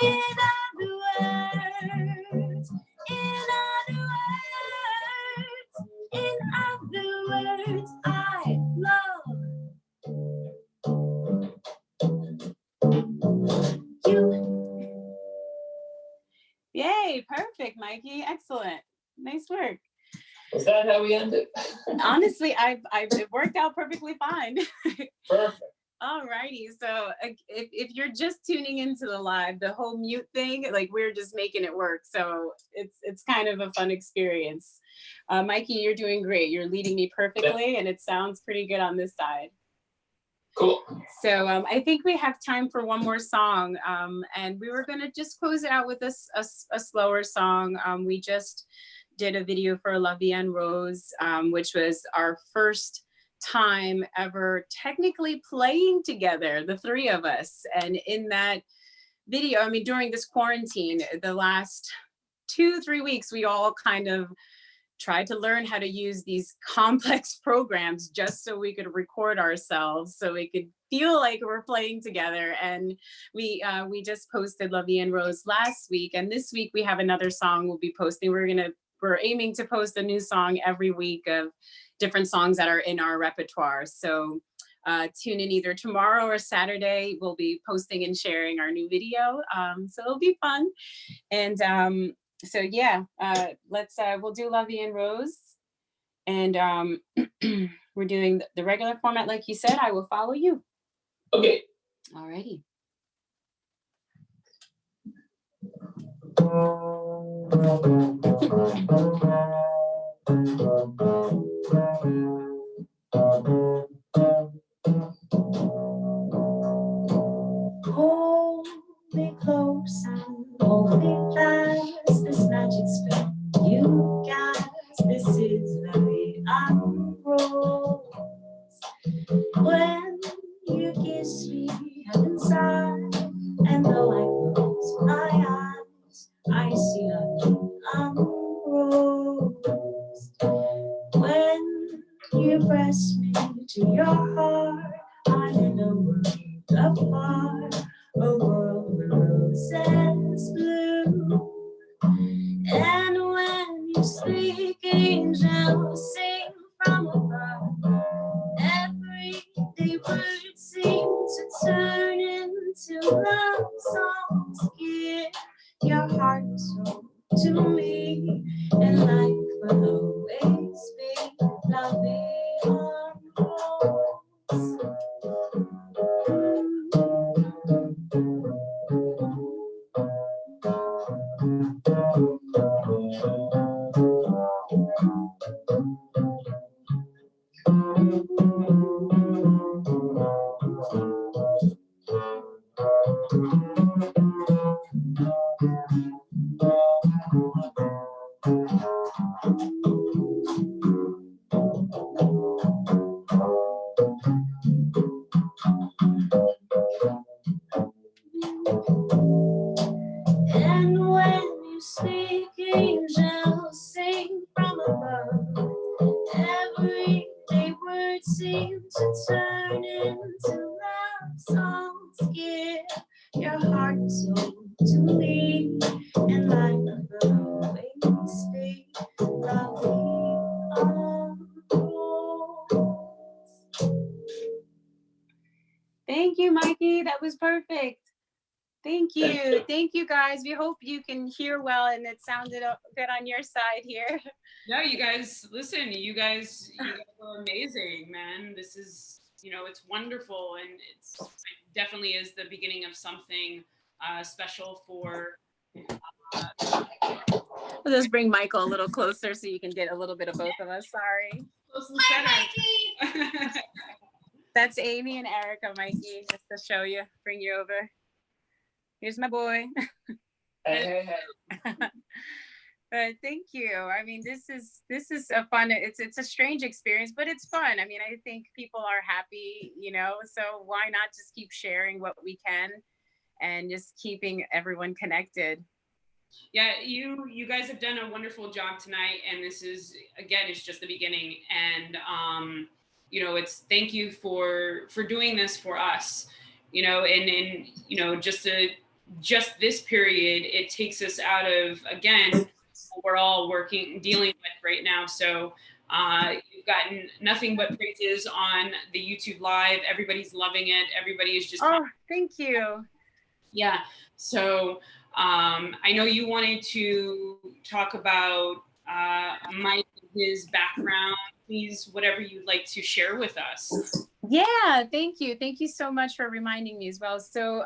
In other words, in other words, in other words, I love you. Yay, perfect, Mikey. Excellent. Nice work. Was that how we ended? Honestly, it worked out perfectly fine. Perfect. Alrighty, so if you're just tuning into the live, the whole mute thing, like we're just making it work. So it's kind of a fun experience. Mikey, you're doing great. You're leading me perfectly, and it sounds pretty good on this side. Cool. So I think we have time for one more song, and we were gonna just close it out with a slower song. We just did a video for La Vie en Rose, which was our first time ever technically playing together, the three of us. And in that video, I mean, during this quarantine, the last 2-3 weeks, we all kind of tried to learn how to use these complex programs just so we could record ourselves, so we could feel like we're playing together. And we just posted La Vie en Rose last week, and this week we have another song we'll be posting. We're aiming to post a new song every week of different songs that are in our repertoire. So tune in either tomorrow or Saturday. We'll be posting and sharing our new video. So it'll be fun. And so yeah, we'll do La Vie en Rose. And we're doing the regular format, like you said. I will follow you. Okay. Alrighty. Hold me close and hold me fast. This magic spell you cast. This is La Vie en Rose. When you kiss me up inside, and though I close my eyes, I see La Vie en Rose. When you press me to your heart, I'm in a world apart, a world where roses bloom. love songs. Give your heart and soul to me, and life will always be loving arms. And when you speak, angels sing from above. Everyday words seem to turn into love songs. Give your heart and soul to me, and life will always be loving arms. Thank you, Mikey. That was perfect. Thank you. Thank you, guys. We hope you can hear well and it sounded good on your side here. No, you guys, listen, you guys are amazing, man. This is, it's wonderful. And it definitely is the beginning of something special for. We'll just bring Michael a little closer so you can get a little bit of both of us. Sorry. Hi, Mikey. That's Amy and Erica, Mikey, just to show you, bring you over. Here's my boy. Hey. But thank you. I mean, this is a fun, it's a strange experience, but it's fun. I mean, I think people are happy, so why not just keep sharing what we can and just keeping everyone connected. Yeah, you guys have done a wonderful job tonight, and this is, again, it's just the beginning. And it's thank you for doing this for us, and just this period, it takes us out of, again, what we're all dealing with right now. So you've gotten nothing but praises on the YouTube live. Everybody's loving it. Everybody is just thank you. Yeah. So I know you wanted to talk about Mike, his background. Please, whatever you'd like to share with us. Yeah, thank you. Thank you so much for reminding me as well. So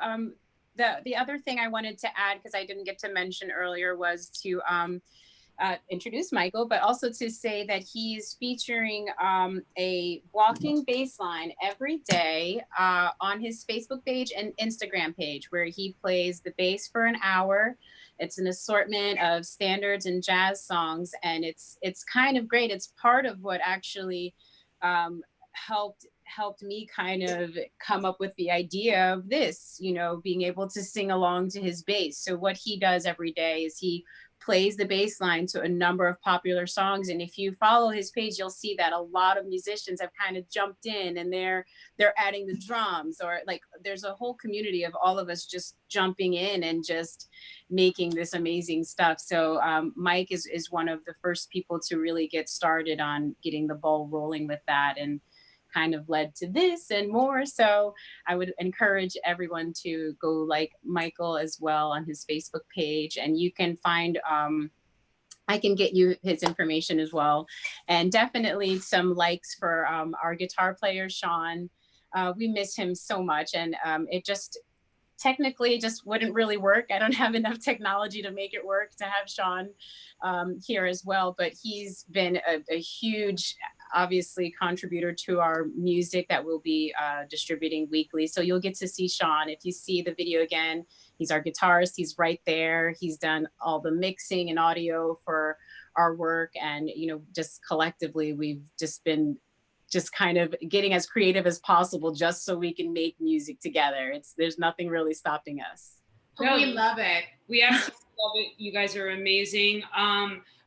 the other thing I wanted to add, because I didn't get to mention earlier, was to introduce Michael, but also to say that he's featuring a walking bass line every day on his Facebook page and Instagram page, where he plays the bass for an hour. It's an assortment of standards and jazz songs, and it's kind of great. It's part of what actually helped me kind of come up with the idea of this, being able to sing along to his bass. So what he does every day is he plays the bass line to a number of popular songs. And if you follow his page, you'll see that a lot of musicians have kind of jumped in and they're adding the drums, or like there's a whole community of all of us just jumping in and just making this amazing stuff. So Mike is one of the first people to really get started on getting the ball rolling with that, and kind of led to this and more. So I would encourage everyone to go like Michael as well on his Facebook page, and you can find, I can get you his information as well. And definitely some likes for our guitar player, Sean. We miss him so much, and it just technically just wouldn't really work. I don't have enough technology to make it work to have Sean here as well, but he's been a huge, obviously, contributor to our music that we'll be distributing weekly. So you'll get to see Sean. If you see the video again, he's our guitarist. He's right there. He's done all the mixing and audio for our work. And, just collectively, we've just been kind of getting as creative as possible just so we can make music together. There's nothing really stopping us. No, we love it. We absolutely love it. You guys are amazing.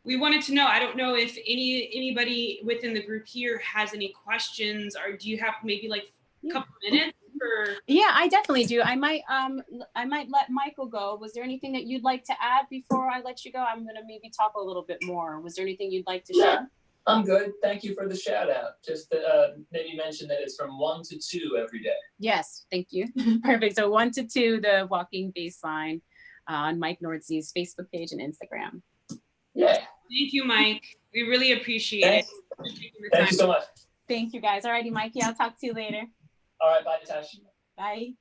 We wanted to know, I don't know if anybody within the group here has any questions, or do you have maybe like a couple minutes? Or... Yeah, I definitely do. I might let Michael go. Was there anything that you'd like to add before I let you go? I'm gonna maybe talk a little bit more. Was there anything you'd like to share? I'm good. Thank you for the shout out. Just maybe mention that it's from 1 to 2 every day. Yes, thank you. Perfect. So 1 to 2, the walking baseline on Mike Noordzy's Facebook page and Instagram. Yeah. Thank you, Mike. We really appreciate it. Thank you so much. Thank you, guys. All righty, Mikey, I'll talk to you later. All right, bye, Natasha. Bye.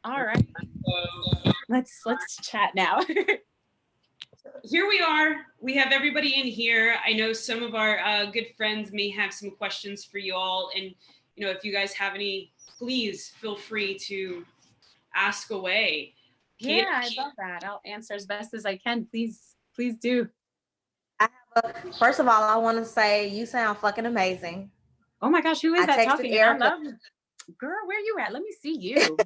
All right. Let's chat now. Here we are. We have everybody in here. I know some of our good friends may have some questions for you all. And, you know, if you guys have any, please feel free to ask away. Yeah, I love that. I'll answer as best as I can. Please do. First of all, I want to say you sound fucking amazing. Oh my gosh, who is that talking? Erica. I love you. Girl, where you at? Let me see you.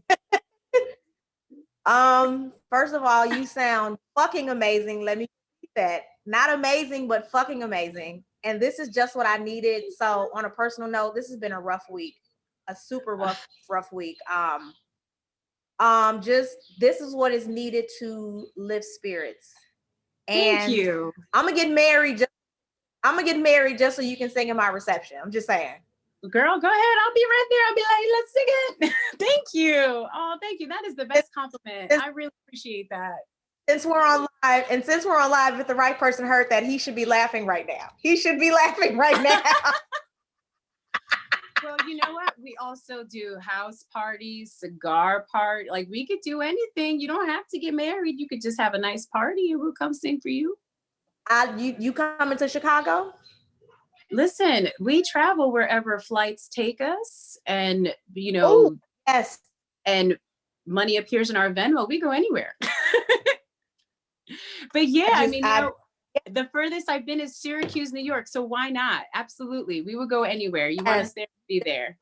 First of all, you sound fucking amazing. Let me repeat that. Not amazing, but fucking amazing. And this is just what I needed. So on a personal note, this has been a rough week, a super rough week. Just this is what is needed to lift spirits. And thank you. I'm gonna get married just so you can sing in my reception. I'm just saying. Girl, go ahead. I'll be right there. I'll be like, let's sing it. Thank you. Oh, thank you. That is the best compliment. I really appreciate that. Since we're on live, if the right person heard that, he should be laughing right now. He should be laughing right now. Well, you know what? We also do house parties, cigar party. Like we could do anything. You don't have to get married. You could just have a nice party and we'll come sing for you. You coming to Chicago? Listen, we travel wherever flights take us, and you know, ooh, yes, and money appears in our Venmo. We go anywhere. But yeah, the furthest I've been is Syracuse, New York. So why not? Absolutely, we would go anywhere. You want us there, be there.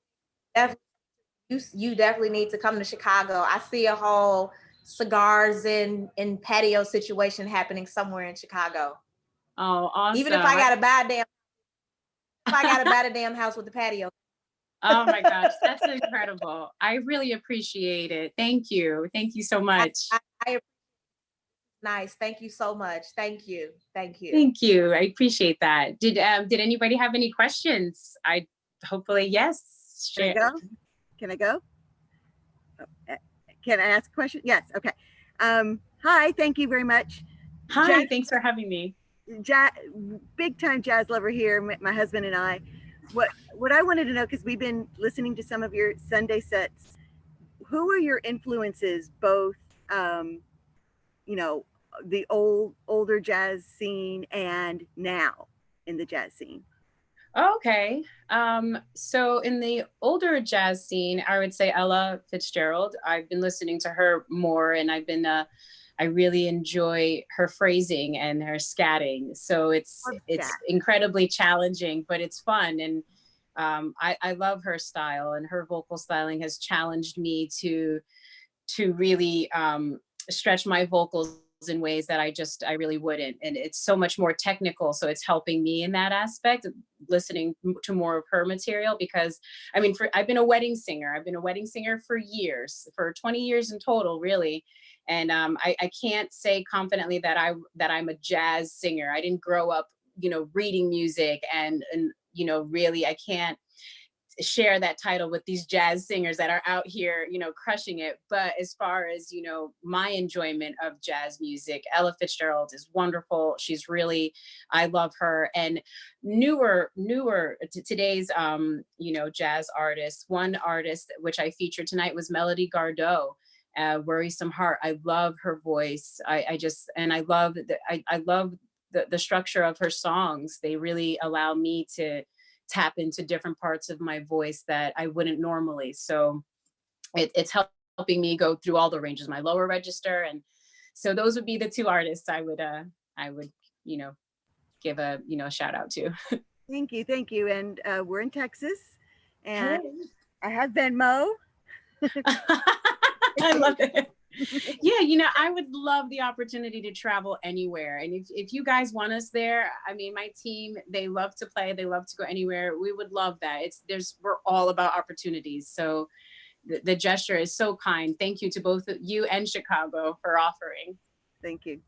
You definitely need to come to Chicago. I see a whole cigars in patio situation happening somewhere in Chicago. Oh, awesome! Even if I gotta buy a damn house with the patio. Oh my gosh, that's incredible. I really appreciate it. Thank you so much. Nice. Thank you so much. Thank you. Thank you. I appreciate that. Did anybody have any questions? Hopefully yes. Can I go? Can I ask a question? Yes. Okay. Hi. Thank you very much. Hi. Thanks for having me. Big time jazz lover here. My husband and I. What I wanted to know, because we've been listening to some of your Sunday sets. Who are your influences, both you know, the older jazz scene and now in the jazz scene? Okay. So in the older jazz scene, I would say Ella Fitzgerald. I've been listening to her more, and I really enjoy her phrasing and her scatting. So it's incredibly challenging, but it's fun. And I love her style, and her vocal styling has challenged me to really stretch my vocals in ways that I really wouldn't. And it's so much more technical. So it's helping me in that aspect, listening to more of her material, because I mean, I've been a wedding singer. I've been a wedding singer for years, for 20 years in total, really. And I can't say confidently that I'm a jazz singer. I didn't grow up, reading music and really, I can't share that title with these jazz singers that are out here, crushing it. But as far as, my enjoyment of jazz music, Ella Fitzgerald is wonderful. She's really, I love her. And newer to today's, jazz artists. One artist, which I featured tonight, was Melody Gardot. Worrisome Heart. I love her voice. I love the structure of her songs. They really allow me to tap into different parts of my voice that I wouldn't normally. So it's helping me go through all the ranges, my lower register. And so those would be the two artists I would give a shout out to. Thank you. And we're in Texas, and I have Venmo. I love it. Yeah, I would love the opportunity to travel anywhere. And if you guys want us there, I mean, my team, they love to play, they love to go anywhere. We would love that. We're all about opportunities. So the gesture is so kind. Thank you to both you and Chicago for offering. Thank you.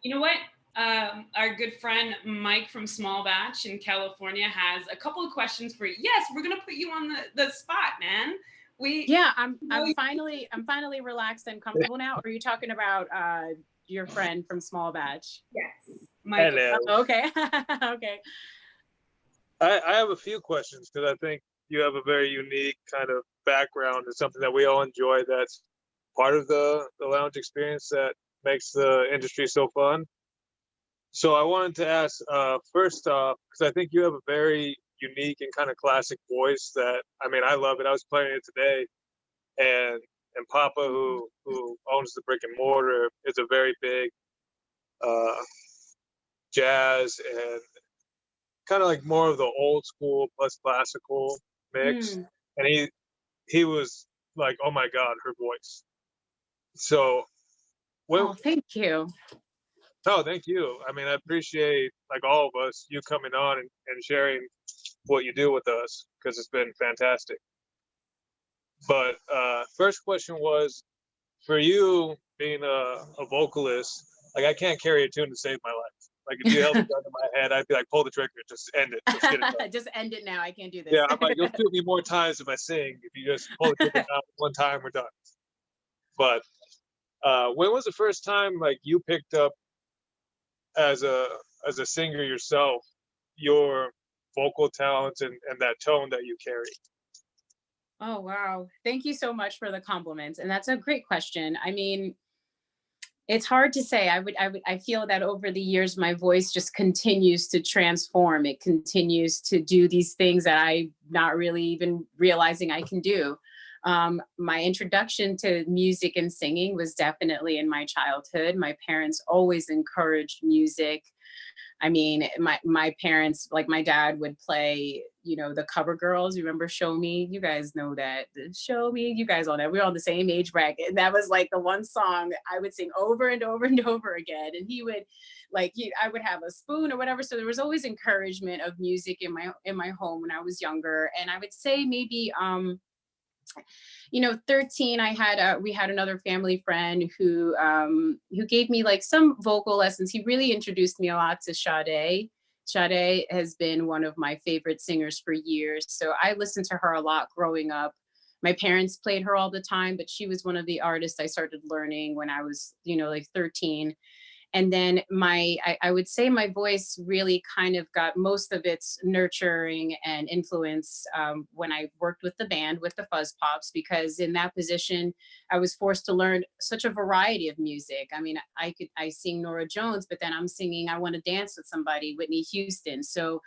You know what? Our good friend Mike from Small Batch in California has a couple of questions for you. Yes, we're gonna put you on the spot, man. I'm finally relaxed and comfortable now. Or are you talking about your friend from Small Batch? Yes, Michael. Hello. Oh, okay. Okay. I have a few questions because I think you have a very unique kind of background and something that we all enjoy that's part of the lounge experience that makes the industry so fun. So I wanted to ask, first off, because I think you have a very unique and kind of classic voice that, I mean, I love it. I was playing it today, and Papa, who owns the brick and mortar, is a very big jazz and kind of like more of the old school plus classical mix. And he was like, oh my God, her voice. So Oh, thank you. no, thank you. I mean, I appreciate, like all of us, you coming on and sharing what you do with us, because it's been fantastic. But first question was, for you being a vocalist, like I can't carry a tune to save my life. Like if you held a gun to my head, I'd be like, pull the trigger, just end it. Let's get it done. Just end it now. I can't do this. Yeah, I'm like, you'll shoot me more times if I sing. If you just pull the trigger out one time, we're done. But when was the first time like you picked up as a singer yourself, your vocal talents and that tone that you carry? Oh, wow. Thank you so much for the compliments. And that's a great question. I mean, it's hard to say. I feel that over the years, my voice just continues to transform. It continues to do these things that I'm not really even realizing I can do. My introduction to music and singing was definitely in my childhood. My parents always encouraged music. I mean, my parents, like my dad would play, you know, the Cover Girls. You remember Show Me? You guys know that. Show Me. You guys all know. We're on the same age bracket. And that was like the one song I would sing over and over and over again. And he would I would have a spoon or whatever. So there was always encouragement of music in my home when I was younger. And I would say maybe, 13, we had another family friend who gave me like some vocal lessons. He really introduced me a lot to Sade. Sade has been one of my favorite singers for years. So I listened to her a lot growing up. My parents played her all the time, but she was one of the artists I started learning when I was, like 13. And then I would say my voice really kind of got most of its nurturing and influence when I worked with the band, with the Fuzz Pops, because in that position, I was forced to learn such a variety of music. I mean, I sing Nora Jones, but then I'm singing I Want to Dance with Somebody, Whitney Houston. So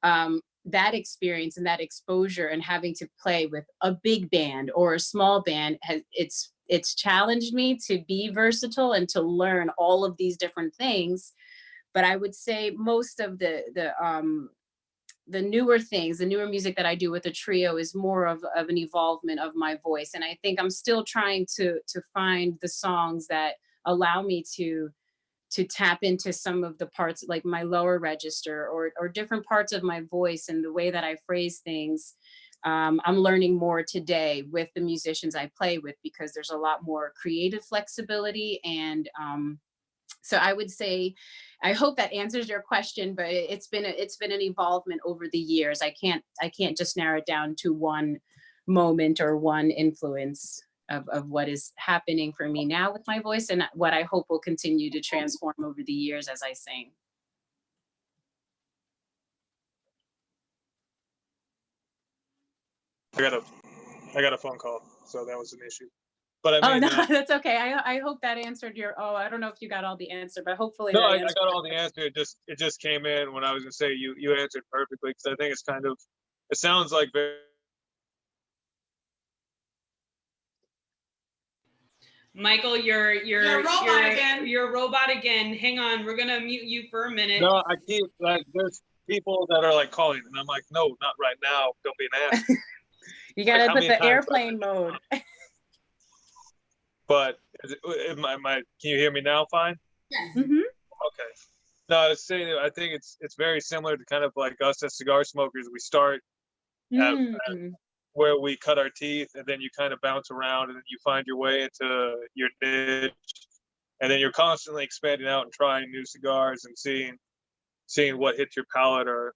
that experience and that exposure and having to play with a big band or a small band it's challenged me to be versatile and to learn all of these different things. But I would say most of the newer things, the newer music that I do with the trio is more of an evolvement of my voice. And I think I'm still trying to find the songs that allow me to tap into some of the parts like my lower register or different parts of my voice and the way that I phrase things. I'm learning more today with the musicians I play with because there's a lot more creative flexibility. And so I would say, I hope that answers your question, but it's been an evolvement over the years. I can't just narrow it down to one moment or one influence of what is happening for me now with my voice and what I hope will continue to transform over the years as I sing. I got a phone call, so that was an issue. But I mean, no, that's okay. I hope that answered your. I don't know if you got all the answer, but hopefully. No, I got all the answer. It just came in when I was gonna say you answered perfectly, because I think it's kind of, it sounds like very. Michael, you're a robot again. You're a robot again. Hang on, we're gonna mute you for a minute. No, I keep like there's people that are like calling, and I'm like, no, not right now. Don't be an ass. You gotta put the airplane mode. But can you hear me now? Fine. Yes. Mm-hmm. Okay. No, I was saying I think it's very similar to kind of like us as cigar smokers. We start at where we cut our teeth, and then you kind of bounce around, and then you find your way into your niche. and then you're constantly expanding out and trying new cigars and seeing what hits your palate or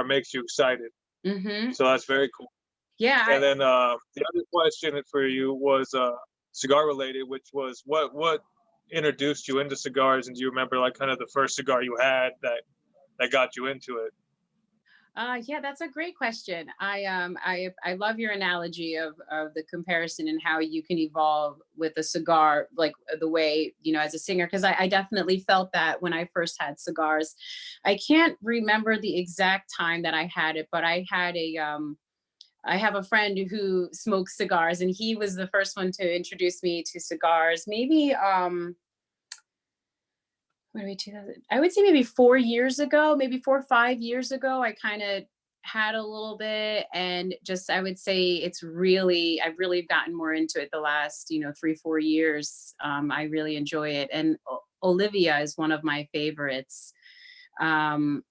makes you excited. Mm-hmm. So that's very cool. Yeah. And then the other question for you was cigar related, which was what introduced you into cigars, and do you remember like kind of the first cigar you had that got you into it? Yeah, that's a great question. I love your analogy of the comparison and how you can evolve with a cigar, like the way, you know, as a singer, because I definitely felt that when I first had cigars. I can't remember the exact time that I had it, but I had I have a friend who smokes cigars, and he was the first one to introduce me to cigars. Maybe I would say maybe 4 years ago, maybe 4 or 5 years ago, I kind of had a little bit, and just, I would say I've really gotten more into it the last, 3, 4 years. I really enjoy it. And Olivia is one of my favorites. And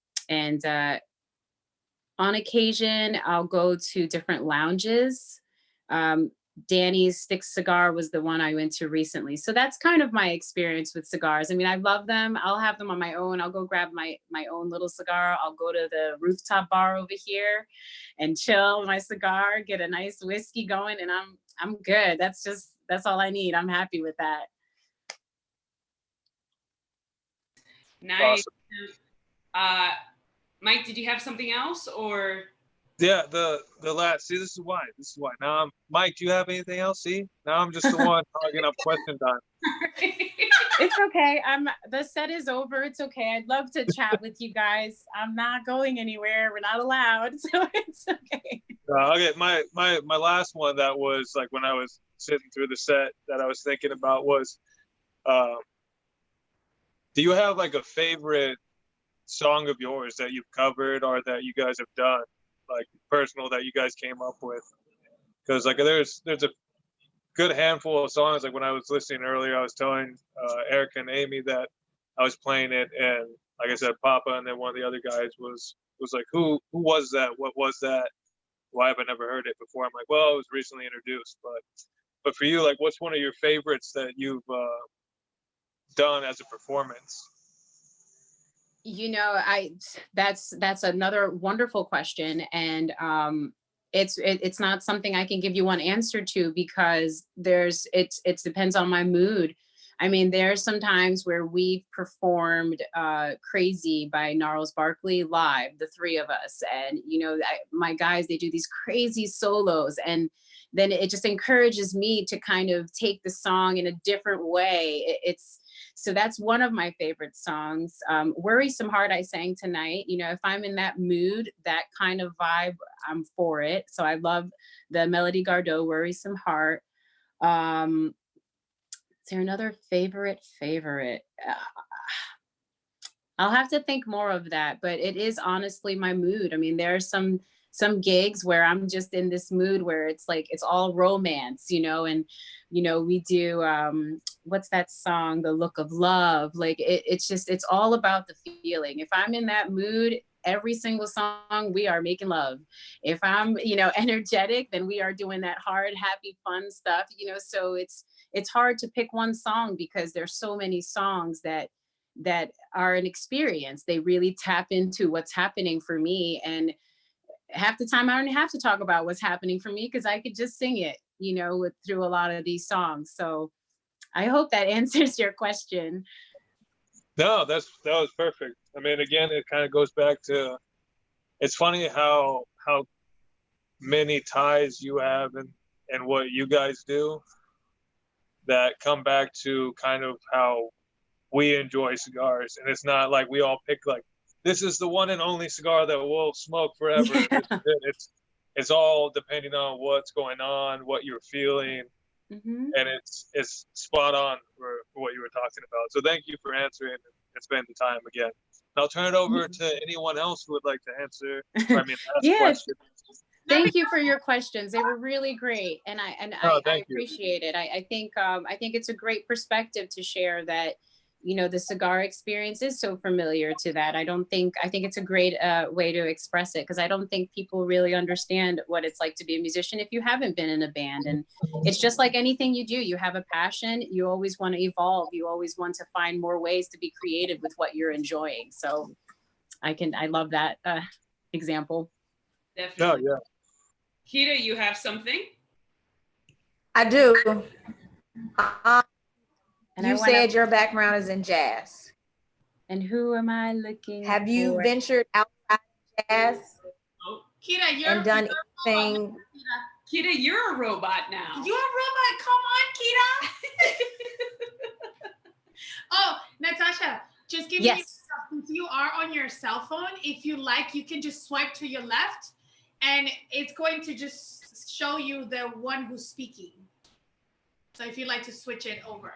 on occasion, I'll go to different lounges. Danny's Stick Cigar was the one I went to recently. So that's kind of my experience with cigars. I mean, I love them. I'll have them on my own. I'll go grab my own little cigar. I'll go to the rooftop bar over here and chill my cigar, get a nice whiskey going, and I'm good. That's all I need. I'm happy with that. Nice. Awesome. Mike, did you have something else, or? Yeah, the last. See, this is why. Now, Mike, do you have anything else? See, now I'm just the one hogging up question time. It's okay. The set is over. It's okay. I'd love to chat with you guys. I'm not going anywhere. We're not allowed, so it's okay. Okay, my last one that was like when I was sitting through the set that I was thinking about was, do you have like a favorite song of yours that you've covered or that you guys have done, like personal, that you guys came up with? Because like there's a good handful of songs. Like when I was listening earlier, I was telling Erica and Amy that I was playing it, and like I said, Papa, and then one of the other guys was like, who was that? What was that? Why have I never heard it before? I'm like, well, it was recently introduced. But for you, like, what's one of your favorites that you've done as a performance? That's another wonderful question, and it's not something I can give you one answer to, because it depends on my mood. I mean, there's some times where we've performed Crazy by Gnarls Barkley live, the three of us, and my guys, they do these crazy solos, and then it just encourages me to kind of take the song in a different way. So that's one of my favorite songs. Worrisome Heart I sang tonight. If I'm in that mood, that kind of vibe, I'm for it. So I love the Melody Gardot, Worrisome Heart. Is there another favorite? I'll have to think more of that, but it is honestly my mood. I mean, there are some gigs where I'm just in this mood where it's like, it's all romance, and, we do, what's that song? The Look of Love. Like it's all about the feeling. If I'm in that mood, every single song, we are making love. If I'm, energetic, then we are doing that hard, happy, fun stuff, so it's hard to pick one song, because there's so many songs that are an experience. They really tap into what's happening for me. And half the time I don't have to talk about what's happening for me, because I could just sing it, through a lot of these songs. So I hope that answers your question. No, that was perfect. I mean, again, it kind of goes back to, it's funny how many ties you have and what you guys do that come back to kind of how we enjoy cigars. And it's not like we all pick like, this is the one and only cigar that we'll smoke forever. Yeah. It's all depending on what's going on, what you're feeling. Mm-hmm. And it's spot on for what you were talking about. So thank you for answering and spending the time again. I'll turn it over to anyone else who would like to answer. Ask questions. Thank you for your questions. They were really great, and I appreciate it. I think it's a great perspective to share that, you know, the cigar experience is so familiar to that. I think it's a great way to express it, because I don't think people really understand what it's like to be a musician if you haven't been in a band. And it's just like anything you do, you have a passion, you always want to evolve, you always want to find more ways to be creative with what you're enjoying. So I love that example. Definitely. Oh, yeah. Kira, you have something? I do. And you said your background is in jazz. And who am I looking Have you for? ventured outside jazz Oh, Kira, and done anything? Kira, you're a robot now. You're a robot. Come on, Kira. Oh, Natasha, just give me, since you are on your cell phone, if you like, you can just swipe to your left and it's going to just show you the one who's speaking. So if you like to switch it over.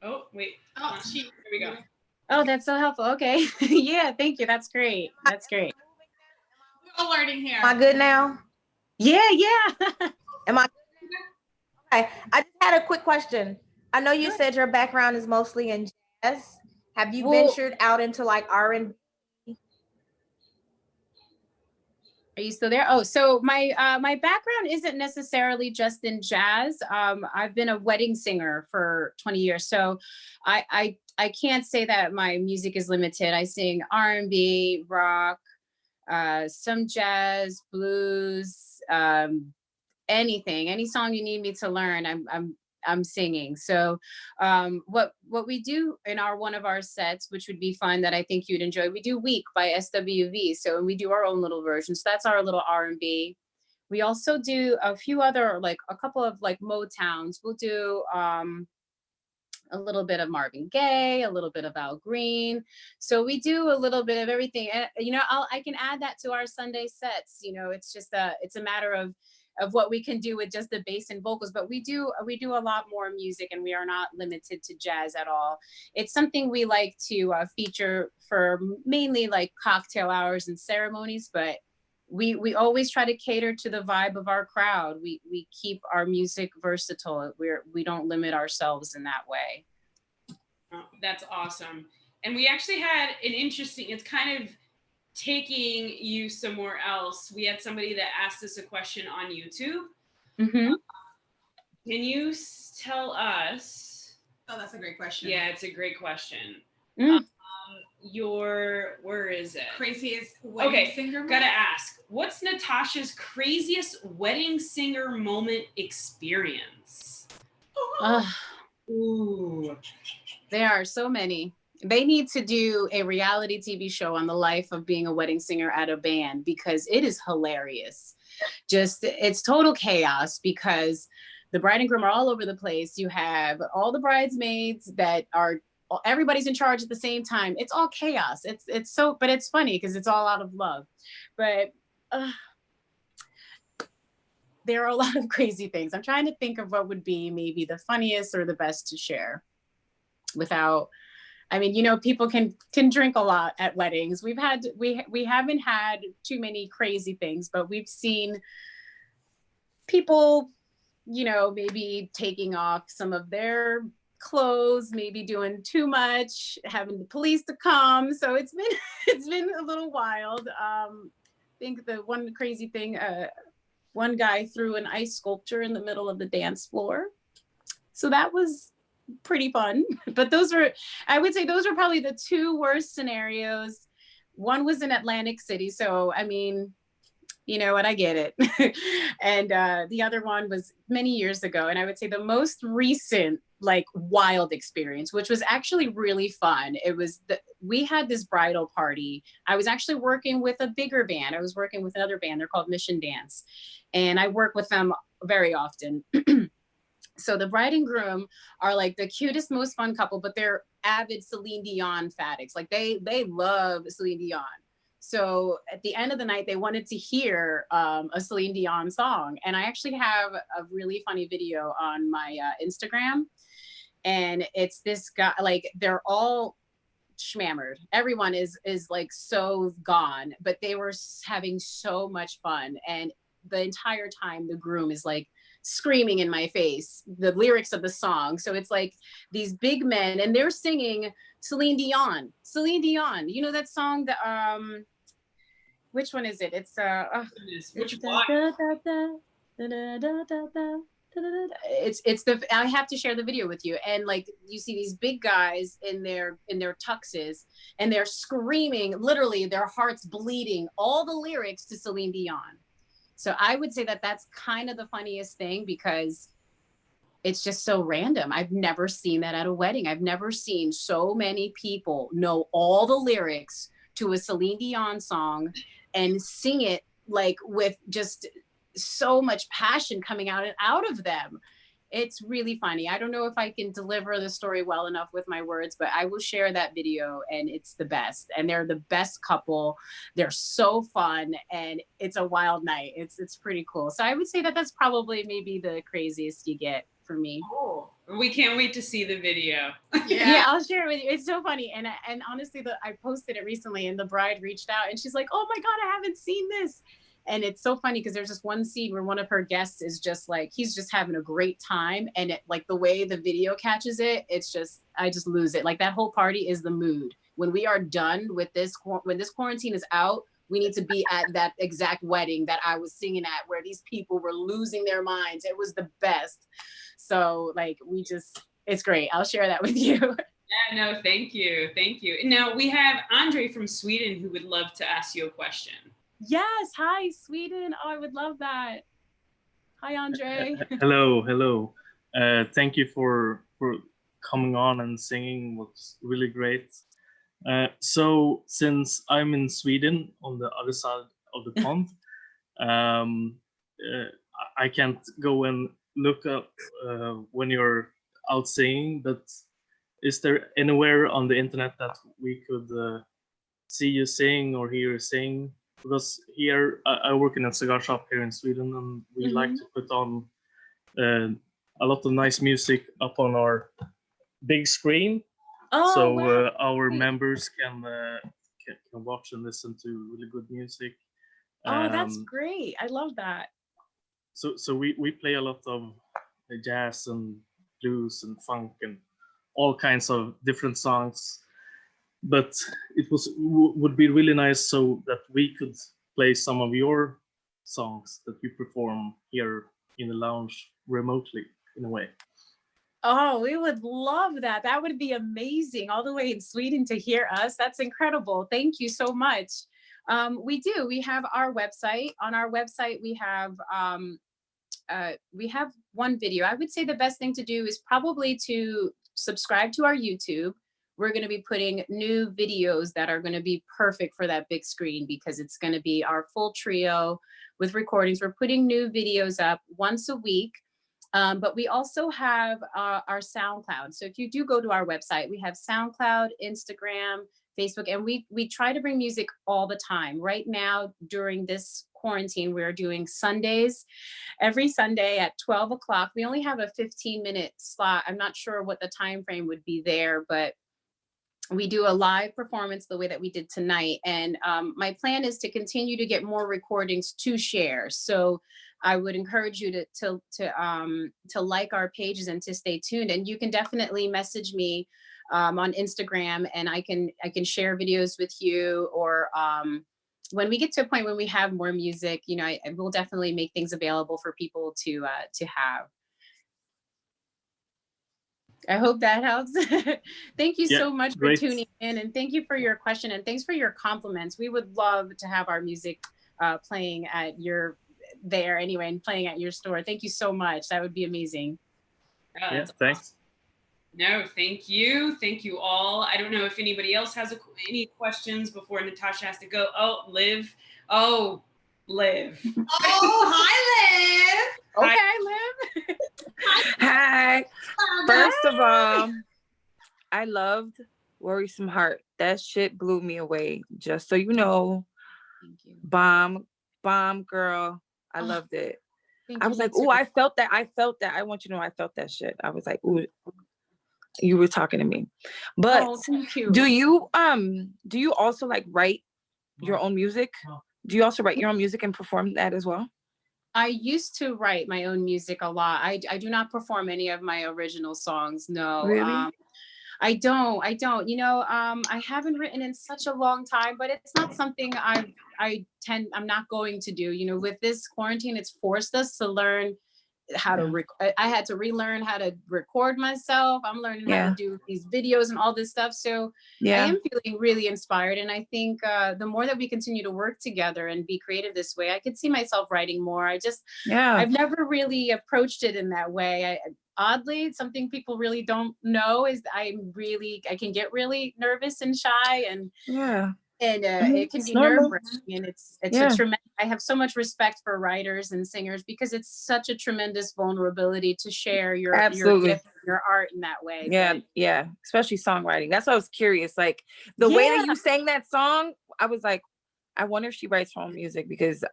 Oh, wait. Oh, here we go. Oh, that's so helpful. Okay. Yeah, thank you. That's great. That's great. We're all learning here. Am I good now? Yeah. Am I good? Okay. I just had a quick question. I know you said your background is mostly in jazz. Have you ventured out into like R&B? Are you still there? Oh, so my my background isn't necessarily just in jazz. I've been a wedding singer for 20 years, so I can't say that my music is limited. I sing R&B, rock, some jazz, blues, anything, any song you need me to learn, I'm singing. So what we do in one of our sets, which would be fun, that I think you'd enjoy, we do Week by SWV. So we do our own little version. So that's our little R&B. We also do a few other, like a couple of like Motowns. We'll do a little bit of Marvin Gaye, a little bit of Al Green. So we do a little bit of everything. And, you know, I can add that to our Sunday sets. You know, it's just it's a matter of what we can do with just the bass and vocals, but we do a lot more music, and we are not limited to jazz at all. It's something we like to feature for mainly like cocktail hours and ceremonies, but we always try to cater to the vibe of our crowd. We keep our music versatile. We don't limit ourselves in that way. Oh, that's awesome. And we actually had an interesting, it's kind of taking you somewhere else. We had somebody that asked us a question on YouTube. Mm-hmm. Can you tell us? Oh, that's a great question. Yeah, it's a great question. Mm. Where is it? Craziest wedding singer moment? Gotta ask. What's Natasha's craziest wedding singer moment experience? Ooh. There are so many. They need to do a reality TV show on the life of being a wedding singer at a band, because it is hilarious. It's total chaos, because the bride and groom are all over the place. You have all the bridesmaids that are, everybody's in charge at the same time. It's all chaos. It's so, but it's funny because it's all out of love. But there are a lot of crazy things. I'm trying to think of what would be maybe the funniest or the best to share without, I mean, you know, people can drink a lot at weddings. We haven't had too many crazy things, but we've seen people, you know, maybe taking off some of their clothes, maybe doing too much, having the police to come. So it's been a little wild. I think the one crazy thing, one guy threw an ice sculpture in the middle of the dance floor. So that was pretty fun. But I would say those are probably the two worst scenarios. One was in Atlantic City. So, I mean, you know what, I get it. And the other one was many years ago. And I would say the most recent, like, wild experience, which was actually really fun. It was we had this bridal party. I was actually working with a bigger band. I was working with another band. They're called Mission Dance. And I work with them very often. So the bride and groom are like the cutest, most fun couple, but they're avid Celine Dion fanatics. Like they love Celine Dion. So at the end of the night, they wanted to hear a Celine Dion song. And I actually have a really funny video on my Instagram. And it's this guy, like, they're all schmammered. Everyone is like so gone, but they were having so much fun. And the entire time the groom is like screaming in my face the lyrics of the song. So it's like these big men and they're singing Celine Dion. You know that song, the which one is it? It's which one? It's the, I have to share the video with you, and like you see these big guys in their tuxes and they're screaming, literally their hearts bleeding, all the lyrics to Celine Dion. So I would say that that's kind of the funniest thing, because it's just so random. I've never seen that at a wedding. I've never seen so many people know all the lyrics to a Celine Dion song and sing it like with just so much passion coming out of them. It's really funny. I don't know if I can deliver the story well enough with my words, but I will share that video, and it's the best. And they're the best couple. They're so fun, and it's a wild night. It's pretty cool. So I would say that that's probably maybe the craziest you get for me. Oh, we can't wait to see the video. Yeah, I'll share it with you. It's so funny. And honestly, I posted it recently, and the bride reached out and she's like, "Oh my God, I haven't seen this." And it's so funny because there's this one scene where one of her guests is just like, he's just having a great time. And it, like the way the video catches it, it's just, I just lose it. Like that whole party is the mood. When we are done with this, when this quarantine is out, we need to be at that exact wedding that I was singing at, where these people were losing their minds. It was the best. So like, it's great. I'll share that with you. Yeah, no, thank you. Thank you. Now we have Andre from Sweden who would love to ask you a question. Yes. Hi, Sweden. Oh, I would love that. Hi, Andre. Hello. Thank you for coming on and singing. It was really great. So since I'm in Sweden on the other side of the pond, I can't go and look up when you're out singing, but is there anywhere on the internet that we could see you sing or hear you sing? Because here I work in a cigar shop here in Sweden, and we like to put on a lot of nice music up on our big screen, so wow. Our members can watch and listen to really good music. Oh, that's great! I love that. So we play a lot of jazz and blues and funk and all kinds of different songs. But it would be really nice so that we could play some of your songs that you perform here in the lounge remotely, in a way. Oh, we would love that. That would be amazing. All the way in Sweden to hear us. That's incredible. Thank you so much. We do. We have our website. On our website, we have one video. I would say the best thing to do is probably to subscribe to our YouTube. We're going to be putting new videos that are going to be perfect for that big screen, because it's going to be our full trio with recordings. We're putting new videos up once a week, but we also have our SoundCloud. So if you do go to our website, we have SoundCloud, Instagram, Facebook, and we try to bring music all the time. Right now, during this quarantine, we're doing Sundays, every Sunday at 12 o'clock. We only have a 15-minute slot. I'm not sure what the time frame would be there, but we do a live performance the way that we did tonight. And my plan is to continue to get more recordings to share. So I would encourage you to like our pages and to stay tuned. And you can definitely message me on Instagram, and I can share videos with you, or when we get to a point when we have more music, you know, I will definitely make things available for people to have. I hope that helps. Thank you so much for tuning in, and thank you for your question, and thanks for your compliments. We would love to have our music playing at your and playing at your store. Thank you so much. That would be amazing. Yeah, thanks. No, thank you. Thank you all. I don't know if anybody else has any questions before Natasha has to go. Oh, Liv. Oh, Liv. Oh, hi, Liv. Okay, Liv. Hi. First of all, I loved Worrisome Heart. That shit blew me away. Just so you know. Thank you. Bomb girl. I loved it. I was like, ooh, I felt that. I want you to know I felt that shit. I was like, ooh, you were talking to me. But thank you. do you also like write your own music? Do you also write your own music and perform that as well? I used to write my own music a lot. I do not perform any of my original songs. No. Really? I don't. I haven't written in such a long time, but it's not something I'm not going to do. With this quarantine, it's forced us to learn how to I had to relearn how to record myself. I'm learning how to do these videos and all this stuff. So I am feeling really inspired. And I think the more that we continue to work together and be creative this way, I could see myself writing more. I've never really approached it in that way. Oddly, something people really don't know is I can get really nervous and shy, and it can be nerve-wracking, and it's a tremendous. I have so much respect for writers and singers because it's such a tremendous vulnerability to share your gift, your art in that way. Yeah, especially songwriting. That's why I was curious. Like the way that you sang that song, I was like, I wonder if she writes her own music, because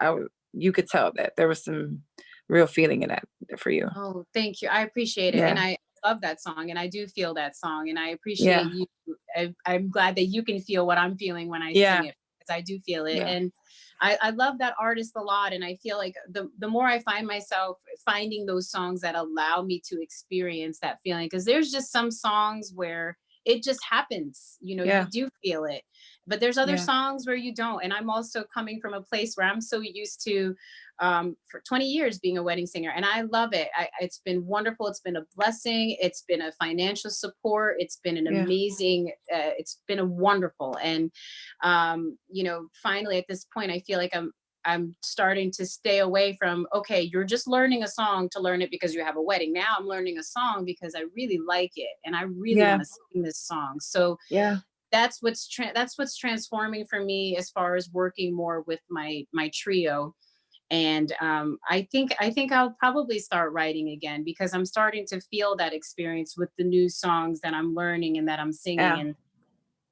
you could tell that there was some real feeling in that for you. Oh, thank you. I appreciate it. And I love that song, and I do feel that song, and I appreciate you. I'm glad that you can feel what I'm feeling when I sing it, because I do feel it. And I love that artist a lot. And I feel like the more I find myself finding those songs that allow me to experience that feeling, because there's just some songs where it just happens, you do feel it, but there's other songs where you don't. And I'm also coming from a place where I'm so used to for 20 years being a wedding singer, and I love it. It's been wonderful. It's been a blessing. It's been a financial support. It's been an amazing, it's been a wonderful. And finally at this point, I feel like I'm starting to stay away from, okay, you're just learning a song to learn it because you have a wedding. Now I'm learning a song because I really like it, and I really want to sing this song. So that's what's transforming for me as far as working more with my trio. And I think I'll probably start writing again, because I'm starting to feel that experience with the new songs that I'm learning and that I'm singing. And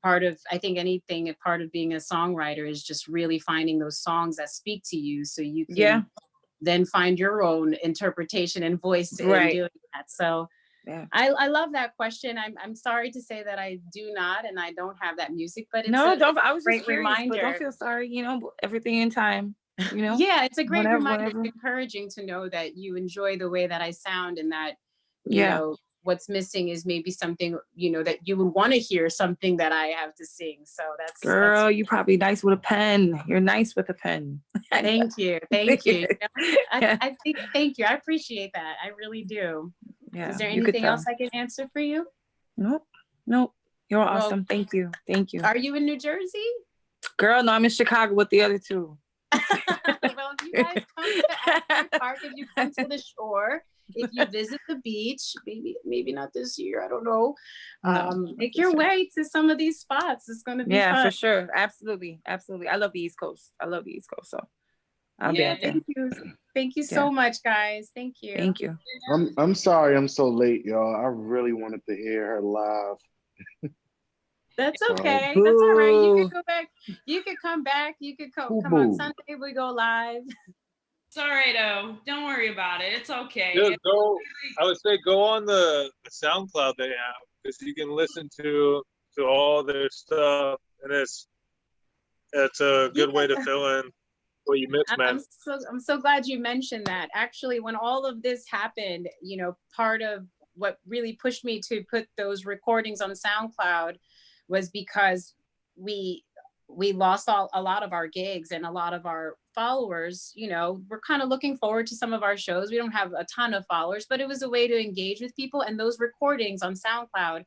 part of being a songwriter is just really finding those songs that speak to you, so you can then find your own interpretation and voice in doing that. So I love that question. I'm sorry to say that I do not, and I don't have that music, but it's I was just curious, reminder. but don't feel sorry, everything in time. It's a great reminder. It's encouraging to know that you enjoy the way that I sound, and that you know what's missing is maybe something that you would want to hear, something that I have to sing. So that's you probably nice with a pen. You're nice with a pen. Thank you. I think thank you. I appreciate that. I really do. Is there anything else I can answer for you? Nope. You're awesome. Thank you. Are you in New Jersey? Girl, no, I'm in Chicago with the other two. Well, if you guys come to Asbury Park, if you come to the shore, if you visit the beach, maybe not this year, I don't know. Make your way to some of these spots. It's going to be fun. For sure. Absolutely. I love the East Coast. So I'll be out there. Thank you so much, guys. Thank you. I'm sorry I'm so late, y'all. I really wanted to hear her live. That's okay. That's all right. You could go back. You could come back. You could come on Sunday. We go live. It's all right, don't worry about it. It's okay. I would say go on the SoundCloud they have, because you can listen to all their stuff, and it's a good way to fill in what you missed, man. I'm so glad you mentioned that. Actually, when all of this happened, part of what really pushed me to put those recordings on SoundCloud was because we lost a lot of our gigs, and a lot of our followers, we're kind of looking forward to some of our shows. We don't have a ton of followers, but it was a way to engage with people. And those recordings on SoundCloud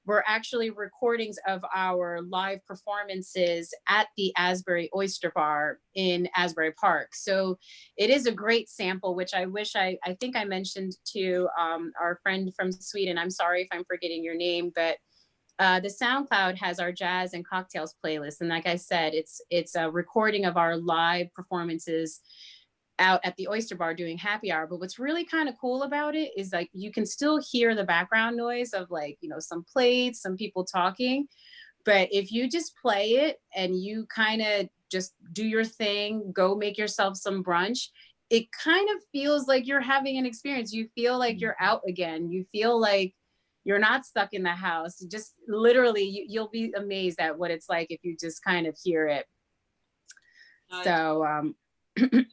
were actually recordings of our live performances at the Asbury Oyster Bar in Asbury Park. So it is a great sample, which I wish I think I mentioned to our friend from Sweden. I'm sorry if I'm forgetting your name, but the SoundCloud has our jazz and cocktails playlist. And like I said, it's a recording of our live performances out at the Oyster Bar doing happy hour. But what's really kind of cool about it is like, you can still hear the background noise of some plates, some people talking. But if you just play it and you kind of just do your thing, go make yourself some brunch, it kind of feels like you're having an experience. You feel like you're out again. You feel like you're not stuck in the house. Just literally, you'll be amazed at what it's like if you just kind of hear it. So Again,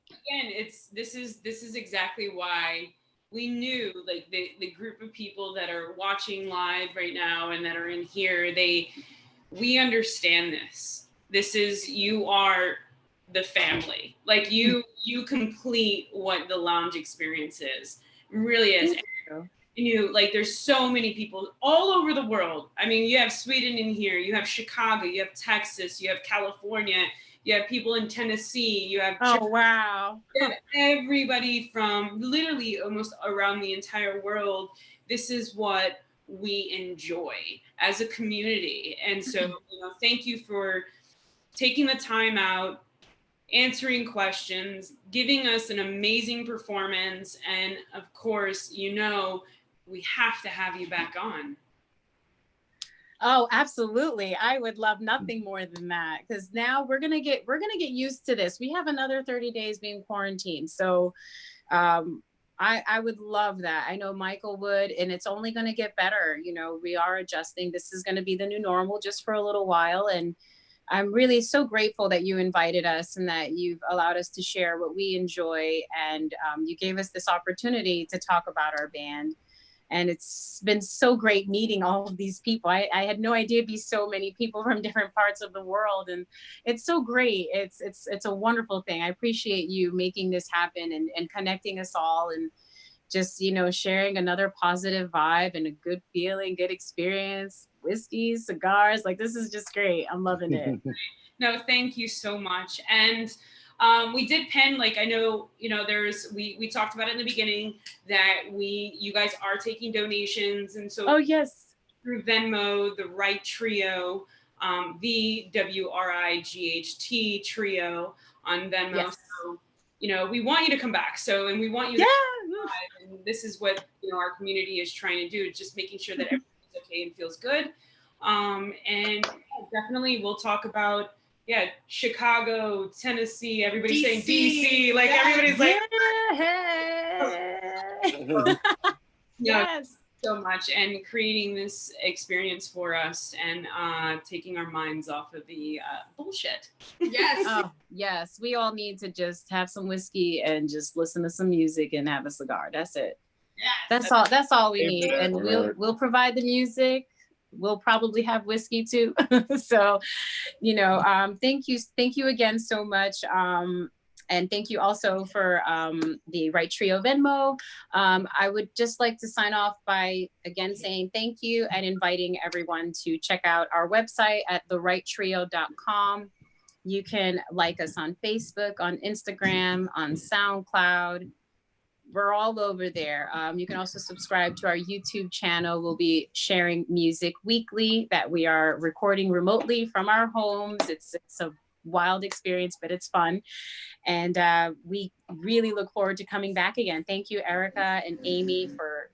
this is exactly why we knew, like, the group of people that are watching live right now and that are in here, we understand this. This is, you are the family. Like, you complete what the lounge experience is. It really is. Like, there's so many people all over the world. I mean, you have Sweden in here, you have Chicago, you have Texas, you have California, you have people in Tennessee, you have wow. You have everybody from literally almost around the entire world. This is what we enjoy as a community. And so, thank you for taking the time out, answering questions, giving us an amazing performance. And of course, we have to have you back on. Oh, absolutely. I would love nothing more than that, because now we're gonna get used to this. We have another 30 days being quarantined. So I would love that. I know Michael would, and it's only gonna get better. We are adjusting. This is gonna be the new normal just for a little while. And I'm really so grateful that you invited us and that you've allowed us to share what we enjoy. And you gave us this opportunity to talk about our band. And it's been so great meeting all of these people. I had no idea it'd be so many people from different parts of the world. And it's so great. It's a wonderful thing. I appreciate you making this happen and connecting us all, and just, sharing another positive vibe and a good feeling, good experience, whiskeys, cigars. Like, this is just great. I'm loving it. No, thank you so much. And we did pen, like, I know, we talked about it in the beginning that you guys are taking donations. And so, oh yes, through Venmo, the Wright Trio, the WRIGHT Trio on Venmo. Yes. So, we want you to come back. So, and we want you to and this is what, our community is trying to do, just making sure that everything's okay and feels good. And definitely we'll talk about, Chicago, Tennessee, everybody's saying DC, like everybody's like, yes, so much, and creating this experience for us and taking our minds off of the bullshit. Yes. Oh, yes. We all need to just have some whiskey and just listen to some music and have a cigar. That's it. Yes. That's all we need. And we'll provide the music. We'll probably have whiskey too. So, thank you again so much. And thank you also for the Wright Trio Venmo. I would just like to sign off by again saying thank you and inviting everyone to check out our website at TheWrightTrio.com. You can like us on Facebook, on Instagram, on SoundCloud. We're all over there. You can also subscribe to our YouTube channel. We'll be sharing music weekly that we are recording remotely from our homes. It's a wild experience, but it's fun. And we really look forward to coming back again. Thank you, Erica and Amy, for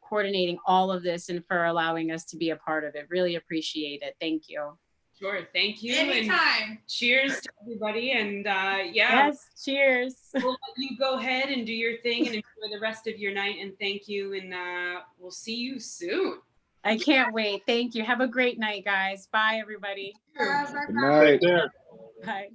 coordinating all of this and for allowing us to be a part of it. Really appreciate it. Thank you. Sure, thank you. Anytime. And cheers to everybody. And yes, cheers. We'll let you go ahead and do your thing and enjoy the rest of your night. And thank you. And we'll see you soon. I can't wait. Thank you. Have a great night, guys. Bye, everybody. Good night. Bye.